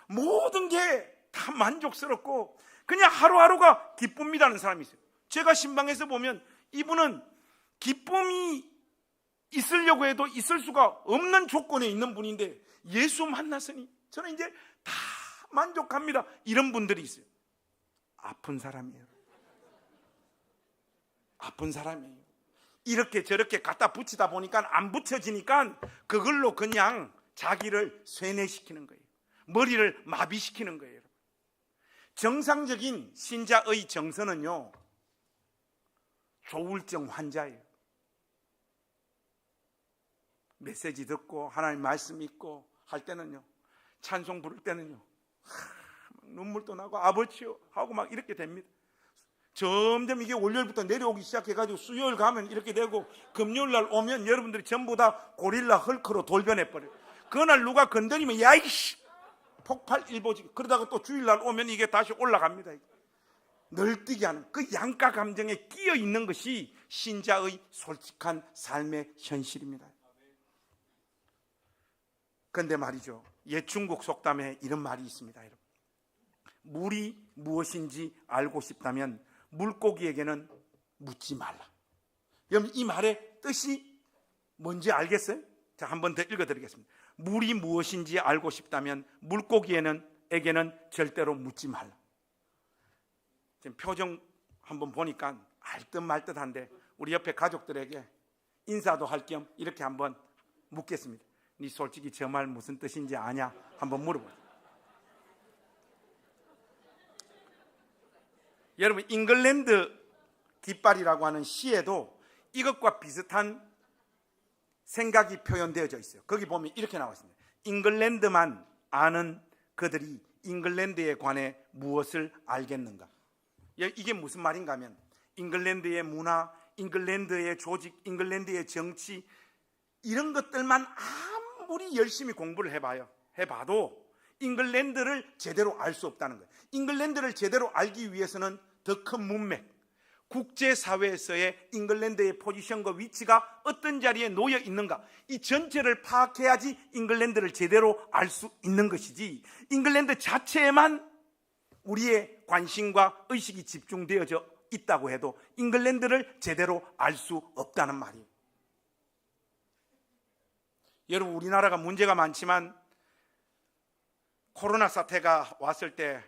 모든 게 다 만족스럽고 그냥 하루하루가 기쁨이라는 사람이 있어요. 제가 신방에서 보면 이분은 기쁨이 있으려고 해도 있을 수가 없는 조건에 있는 분인데 예수 만났으니 저는 이제 다 만족합니다. 이런 분들이 있어요. 아픈 사람이에요. 아픈 사람이에요. 이렇게 저렇게 갖다 붙이다 보니까 안 붙여지니까 그걸로 그냥 자기를 쇠뇌시키는 거예요. 머리를 마비시키는 거예요. 정상적인 신자의 정서는요, 조울증 환자예요. 메시지 듣고 하나님 말씀 읽고 할 때는요, 찬송 부를 때는요, 눈물도 나고 아버지요 하고 막 이렇게 됩니다. 점점 이게 월요일부터 내려오기 시작해가지고 수요일 가면 이렇게 되고 금요일 날 오면 여러분들이 전부 다 고릴라 헐크로 돌변해버려요. 그날 누가 건드리면 야 이씨 폭발 일보지. 그러다가 또 주일날 오면 이게 다시 올라갑니다. 널뛰게 하는 그 양가 감정에 끼어 있는 것이 신자의 솔직한 삶의 현실입니다. 그런데 말이죠, 옛 중국 속담에 이런 말이 있습니다. 여러분, 물이 무엇인지 알고 싶다면 물고기에게는 묻지 말라. 여러분, 이 말의 뜻이 뭔지 알겠어요? 자, 한 번 더 읽어드리겠습니다. 물이 무엇인지 알고 싶다면 물고기에게는 절대로 묻지 말라. 지금 표정 한번 보니까 알듯 말듯한데 우리 옆에 가족들에게 인사도 할 겸 이렇게 한번 묻겠습니다. 네 솔직히 저 말 무슨 뜻인지 아냐? 한번 물어보세요. 여러분, 잉글랜드 깃발이라고 하는 시에도 이것과 비슷한 생각이 표현되어져 있어요. 거기 보면 이렇게 나와 있습니다. 잉글랜드만 아는 그들이 잉글랜드에 관해 무엇을 알겠는가? 이게 무슨 말인가 하면 잉글랜드의 문화, 잉글랜드의 조직, 잉글랜드의 정치 이런 것들만 아무리 열심히 공부를 해봐도 잉글랜드를 제대로 알 수 없다는 거예요. 잉글랜드를 제대로 알기 위해서는 더 큰 문맥, 국제사회에서의 잉글랜드의 포지션과 위치가 어떤 자리에 놓여 있는가, 이 전체를 파악해야지 잉글랜드를 제대로 알 수 있는 것이지, 잉글랜드 자체에만 우리의 관심과 의식이 집중되어져 있다고 해도 잉글랜드를 제대로 알 수 없다는 말이에요. 여러분, 우리나라가 문제가 많지만 코로나 사태가 왔을 때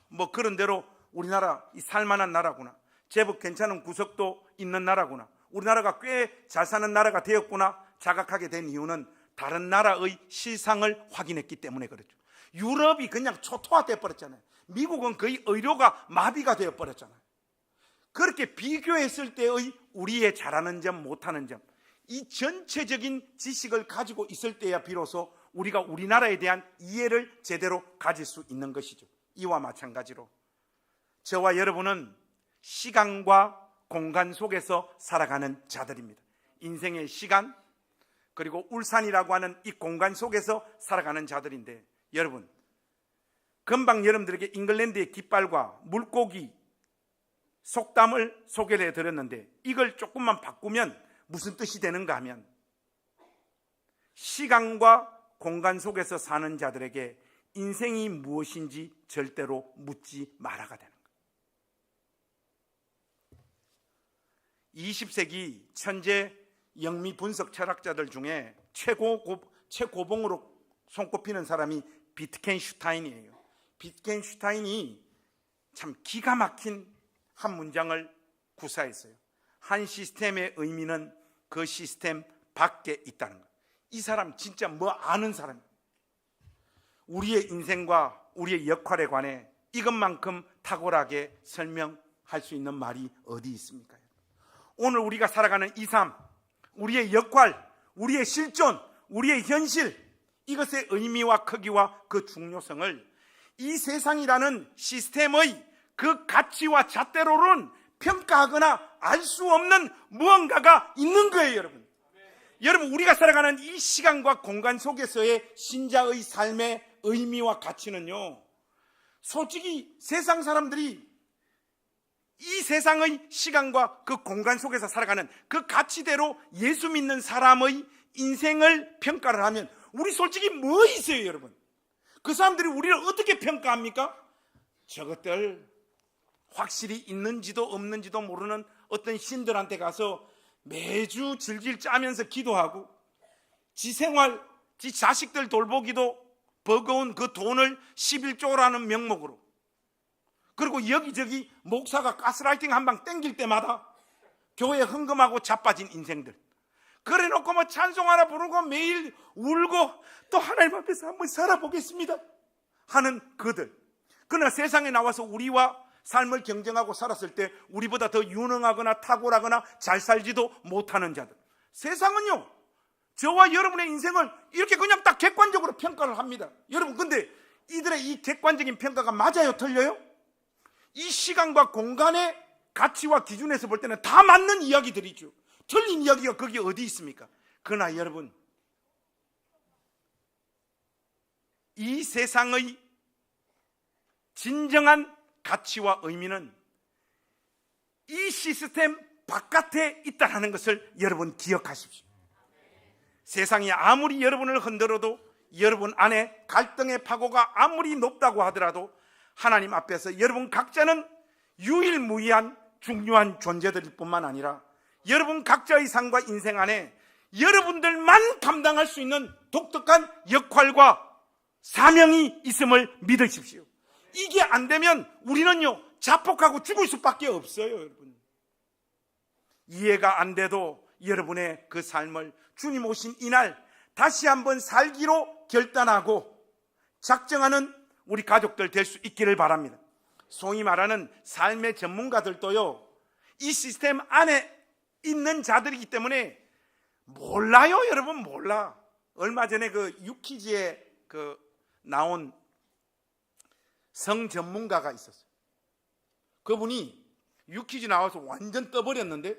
뭐 그런 대로 우리나라 이 살만한 나라구나, 제법 괜찮은 구석도 있는 나라구나, 우리나라가 꽤 잘 사는 나라가 되었구나 자각하게 된 이유는 다른 나라의 실상을 확인했기 때문에 그렇죠. 유럽이 그냥 초토화돼 버렸잖아요. 미국은 거의 의료가 마비가 되어 버렸잖아요. 그렇게 비교했을 때의 우리의 잘하는 점 못하는 점, 이 전체적인 지식을 가지고 있을 때야 비로소 우리가 우리나라에 대한 이해를 제대로 가질 수 있는 것이죠. 이와 마찬가지로 저와 여러분은 시간과 공간 속에서 살아가는 자들입니다. 인생의 시간 그리고 울산이라고 하는 이 공간 속에서 살아가는 자들인데, 여러분, 금방 여러분들에게 잉글랜드의 깃발과 물고기 속담을 소개를 해드렸는데 이걸 조금만 바꾸면 무슨 뜻이 되는가 하면 시간과 공간 속에서 사는 자들에게 인생이 무엇인지 절대로 묻지 말아가 되는 거예요. 20세기 천재 영미 분석 철학자들 중에 최고봉으로 손꼽히는 사람이 비트겐슈타인이에요. 비트겐슈타인이 참 기가 막힌 한 문장을 구사했어요. 한 시스템의 의미는 그 시스템 밖에 있다는 것. 이 사람 진짜 뭐 아는 사람이에요. 우리의 인생과 우리의 역할에 관해 이것만큼 탁월하게 설명할 수 있는 말이 어디 있습니까? 오늘 우리가 살아가는 이 삶, 우리의 역할, 우리의 실존, 우리의 현실, 이것의 의미와 크기와 그 중요성을 이 세상이라는 시스템의 그 가치와 잣대로는 평가하거나 알 수 없는 무언가가 있는 거예요, 여러분. 여러분, 우리가 살아가는 이 시간과 공간 속에서의 신자의 삶의 의미와 가치는요, 솔직히 세상 사람들이 이 세상의 시간과 그 공간 속에서 살아가는 그 가치대로 예수 믿는 사람의 인생을 평가를 하면 우리 솔직히 뭐 있어요, 여러분? 그 사람들이 우리를 어떻게 평가합니까? 저것들 확실히 있는지도 없는지도 모르는 어떤 신들한테 가서 매주 질질 짜면서 기도하고 지 생활, 지 자식들 돌보기도 버거운 그 돈을 11조라는 명목으로, 그리고 여기저기 목사가 가스라이팅 한 방 땡길 때마다 교회에 헌금하고 자빠진 인생들, 그래 놓고 뭐 찬송 하나 부르고 매일 울고 또 하나님 앞에서 한번 살아보겠습니다 하는 그들. 그러나 세상에 나와서 우리와 삶을 경쟁하고 살았을 때 우리보다 더 유능하거나 탁월하거나 잘 살지도 못하는 자들. 세상은요, 저와 여러분의 인생을 이렇게 그냥 딱 객관적으로 평가를 합니다. 여러분, 근데 이들의 이 객관적인 평가가 맞아요, 틀려요? 이 시간과 공간의 가치와 기준에서 볼 때는 다 맞는 이야기들이죠. 틀린 이야기가 거기 어디 있습니까? 그러나 여러분, 이 세상의 진정한 가치와 의미는 이 시스템 바깥에 있다는 것을 여러분 기억하십시오. 세상이 아무리 여러분을 흔들어도, 여러분 안에 갈등의 파고가 아무리 높다고 하더라도 하나님 앞에서 여러분 각자는 유일무이한 중요한 존재들일 뿐만 아니라 여러분 각자의 삶과 인생 안에 여러분들만 감당할 수 있는 독특한 역할과 사명이 있음을 믿으십시오. 이게 안 되면 우리는요, 자폭하고 죽을 수밖에 없어요, 여러분. 이해가 안 돼도 여러분의 그 삶을 주님 오신 이날 다시 한번 살기로 결단하고 작정하는 우리 가족들 될 수 있기를 바랍니다. 소위 말하는 삶의 전문가들도요, 이 시스템 안에 있는 자들이기 때문에 몰라요, 여러분. 몰라. 얼마 전에 그 유퀴즈에 나온 성 전문가가 있었어요. 그분이 유퀴즈 나와서 완전 떠버렸는데,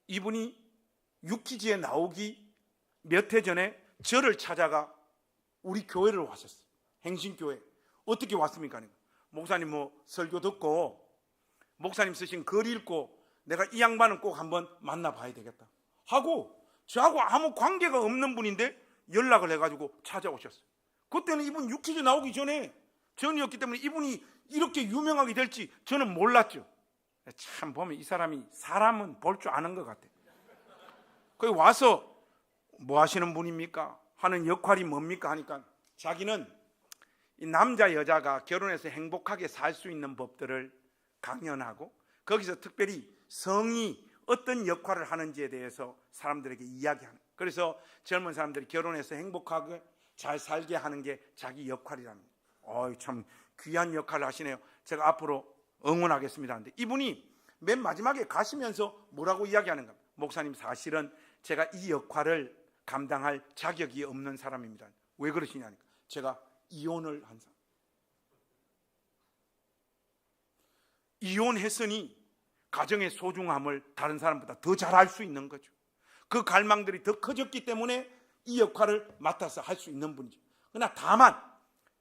이분이 유퀴즈에 나오기 몇 해 전에 저를 찾아가 우리 교회를 왔었어요. 행신교회. 어떻게 왔습니까? 목사님 설교 듣고 목사님 쓰신 글 읽고 내가 이 양반은 꼭 한번 만나봐야 되겠다 하고, 저하고 아무 관계가 없는 분인데 연락을 해가지고 찾아오셨어요. 그때는 이분 유퀴즈 나오기 전이었기 때문에 이분이 이렇게 유명하게 될지 저는 몰랐죠. 참 보면 이 사람이 사람은 볼 줄 아는 것 같아요. 거기 와서 뭐 하시는 분입니까? 하는 역할이 뭡니까? 하니까 자기는 이 남자 여자가 결혼해서 행복하게 살 수 있는 법들을 강연하고, 거기서 특별히 성이 어떤 역할을 하는지에 대해서 사람들에게 이야기하는, 그래서 젊은 사람들이 결혼해서 행복하게 잘 살게 하는 게 자기 역할이라는 거예요. 참 귀한 역할을 하시네요. 제가 앞으로 응원하겠습니다 하는데, 이분이 맨 마지막에 가시면서 뭐라고 이야기하는가? 목사님, 사실은 제가 이 역할을 감당할 자격이 없는 사람입니다. 왜 그러시냐니까, 제가 이혼을 한 사람. 이혼했으니 가정의 소중함을 다른 사람보다 더 잘 알 수 있는 거죠. 그 갈망들이 더 커졌기 때문에 이 역할을 맡아서 할 수 있는 분이죠. 그러나 다만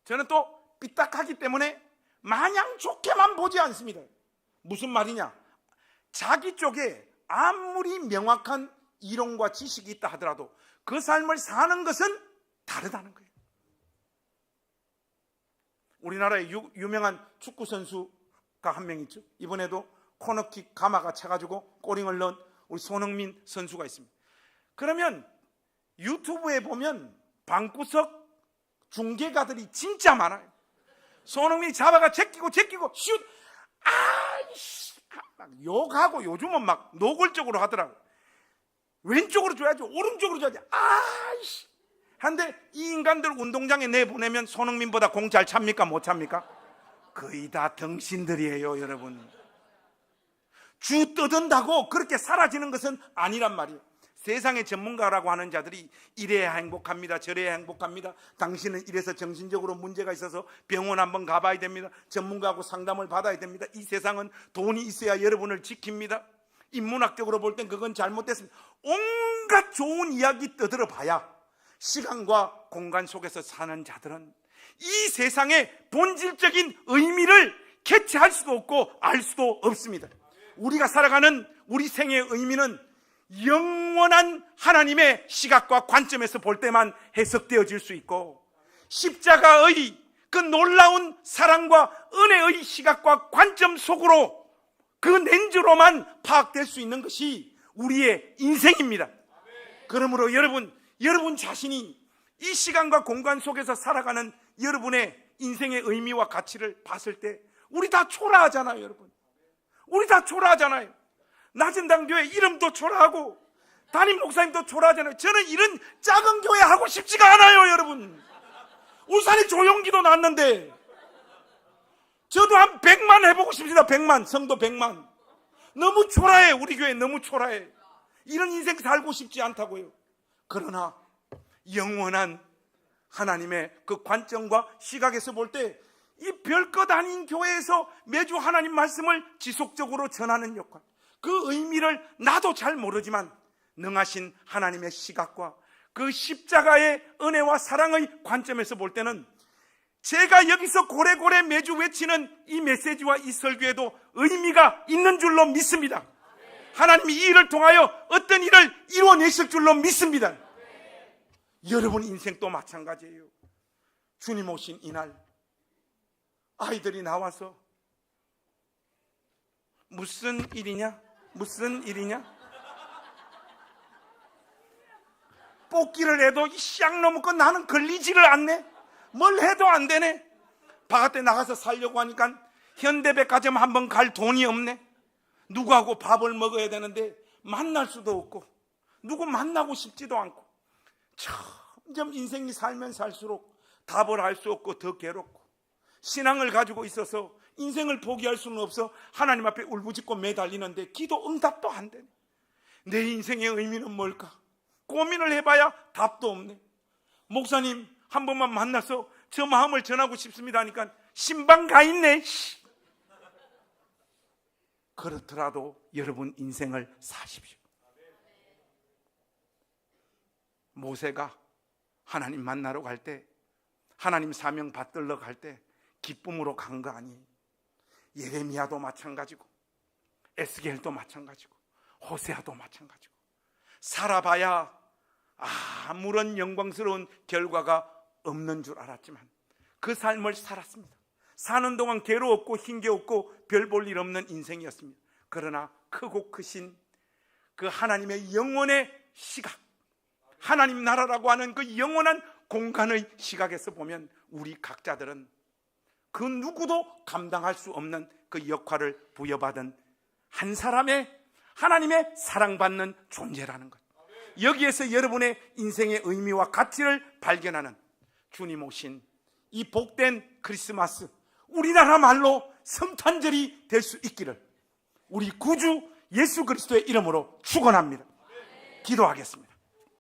저는 또 삐딱하기 때문에 마냥 좋게만 보지 않습니다. 무슨 말이냐? 자기 쪽에 아무리 명확한 이론과 지식이 있다 하더라도 그 삶을 사는 것은 다르다는 거예요. 우리나라에 유명한 축구 선수가 한 명 있죠. 이번에도 코너킥 가마가 차가지고 골링을 넣은 우리 손흥민 선수가 있습니다. 그러면 유튜브에 보면 방구석 중계가들이 진짜 많아요. 손흥민이 잡아가 제끼고 슛! 아이씨! 막 욕하고, 요즘은 막 노골적으로 하더라고. 왼쪽으로 줘야지, 오른쪽으로 줘야지. 아이씨! 한데 이 인간들 운동장에 내보내면 손흥민보다 공 잘 찹니까? 못 찹니까? 거의 다 덩신들이에요, 여러분. 주 떠든다고 그렇게 사라지는 것은 아니란 말이에요. 세상의 전문가라고 하는 자들이 이래야 행복합니다, 저래야 행복합니다, 당신은 이래서 정신적으로 문제가 있어서 병원 한번 가봐야 됩니다, 전문가하고 상담을 받아야 됩니다, 이 세상은 돈이 있어야 여러분을 지킵니다, 인문학적으로 볼 땐 그건 잘못됐습니다. 온갖 좋은 이야기 떠들어 봐야 시간과 공간 속에서 사는 자들은 이 세상의 본질적인 의미를 캐치할 수도 없고 알 수도 없습니다. 우리가 살아가는 우리 생의 의미는 영원한 하나님의 시각과 관점에서 볼 때만 해석되어질 수 있고, 십자가의 그 놀라운 사랑과 은혜의 시각과 관점 속으로 그 렌즈로만 파악될 수 있는 것이 우리의 인생입니다. 그러므로 여러분 자신이 이 시간과 공간 속에서 살아가는 여러분의 인생의 의미와 가치를 봤을 때 우리 다 초라하잖아요, 여러분. 우리 다 초라하잖아요. 낮은 당교회 이름도 초라하고 담임 목사님도 초라하잖아요. 저는 이런 작은 교회 하고 싶지가 않아요, 여러분. 울산에 조용기도 났는데 저도 한 100만 해보고 싶습니다. 100만, 성도 100만. 너무 초라해, 우리 교회 너무 초라해. 이런 인생 살고 싶지 않다고요. 그러나 영원한 하나님의 그 관점과 시각에서 볼 때 이 별것 아닌 교회에서 매주 하나님 말씀을 지속적으로 전하는 역할, 그 의미를 나도 잘 모르지만 능하신 하나님의 시각과 그 십자가의 은혜와 사랑의 관점에서 볼 때는 제가 여기서 고래고래 매주 외치는 이 메시지와 이 설교에도 의미가 있는 줄로 믿습니다. 하나님이 이 일을 통하여 어떤 일을 이루어내실 줄로 믿습니다. 여러분 인생도 마찬가지예요. 주님 오신 이날 아이들이 나와서 무슨 일이냐? 무슨 일이냐? 뽑기를 해도 쌍 넘었고 나는 걸리지를 않네. 뭘 해도 안 되네. 바깥에 나가서 살려고 하니까 현대백화점 한번 갈 돈이 없네. 누구하고 밥을 먹어야 되는데 만날 수도 없고 누구 만나고 싶지도 않고 점점 인생이 살면 살수록 답을 할 수 없고 더 괴롭고, 신앙을 가지고 있어서 인생을 포기할 수는 없어 하나님 앞에 울부짖고 매달리는데 기도 응답도 안 되네. 내 인생의 의미는 뭘까? 고민을 해봐야 답도 없네. 목사님 한 번만 만나서 저 마음을 전하고 싶습니다 하니까 신방 가 있네. 그렇더라도 여러분 인생을 사십시오. 모세가 하나님 만나러 갈 때, 하나님 사명 받들러 갈 때 기쁨으로 간 거 아니에요. 예레미야도 마찬가지고 에스겔도 마찬가지고 호세아도 마찬가지고 살아봐야 아무런 영광스러운 결과가 없는 줄 알았지만 그 삶을 살았습니다. 사는 동안 괴로웠고 힘겨웠고 별 볼 일 없는 인생이었습니다. 그러나 크고 크신 그 하나님의 영원의 시각, 하나님 나라라고 하는 그 영원한 공간의 시각에서 보면 우리 각자들은 그 누구도 감당할 수 없는 그 역할을 부여받은 한 사람의 하나님의 사랑받는 존재라는 것, 여기에서 여러분의 인생의 의미와 가치를 발견하는 주님 오신 이 복된 크리스마스, 우리나라 말로 성탄절이 될 수 있기를 우리 구주 예수 그리스도의 이름으로 축원합니다. 기도하겠습니다.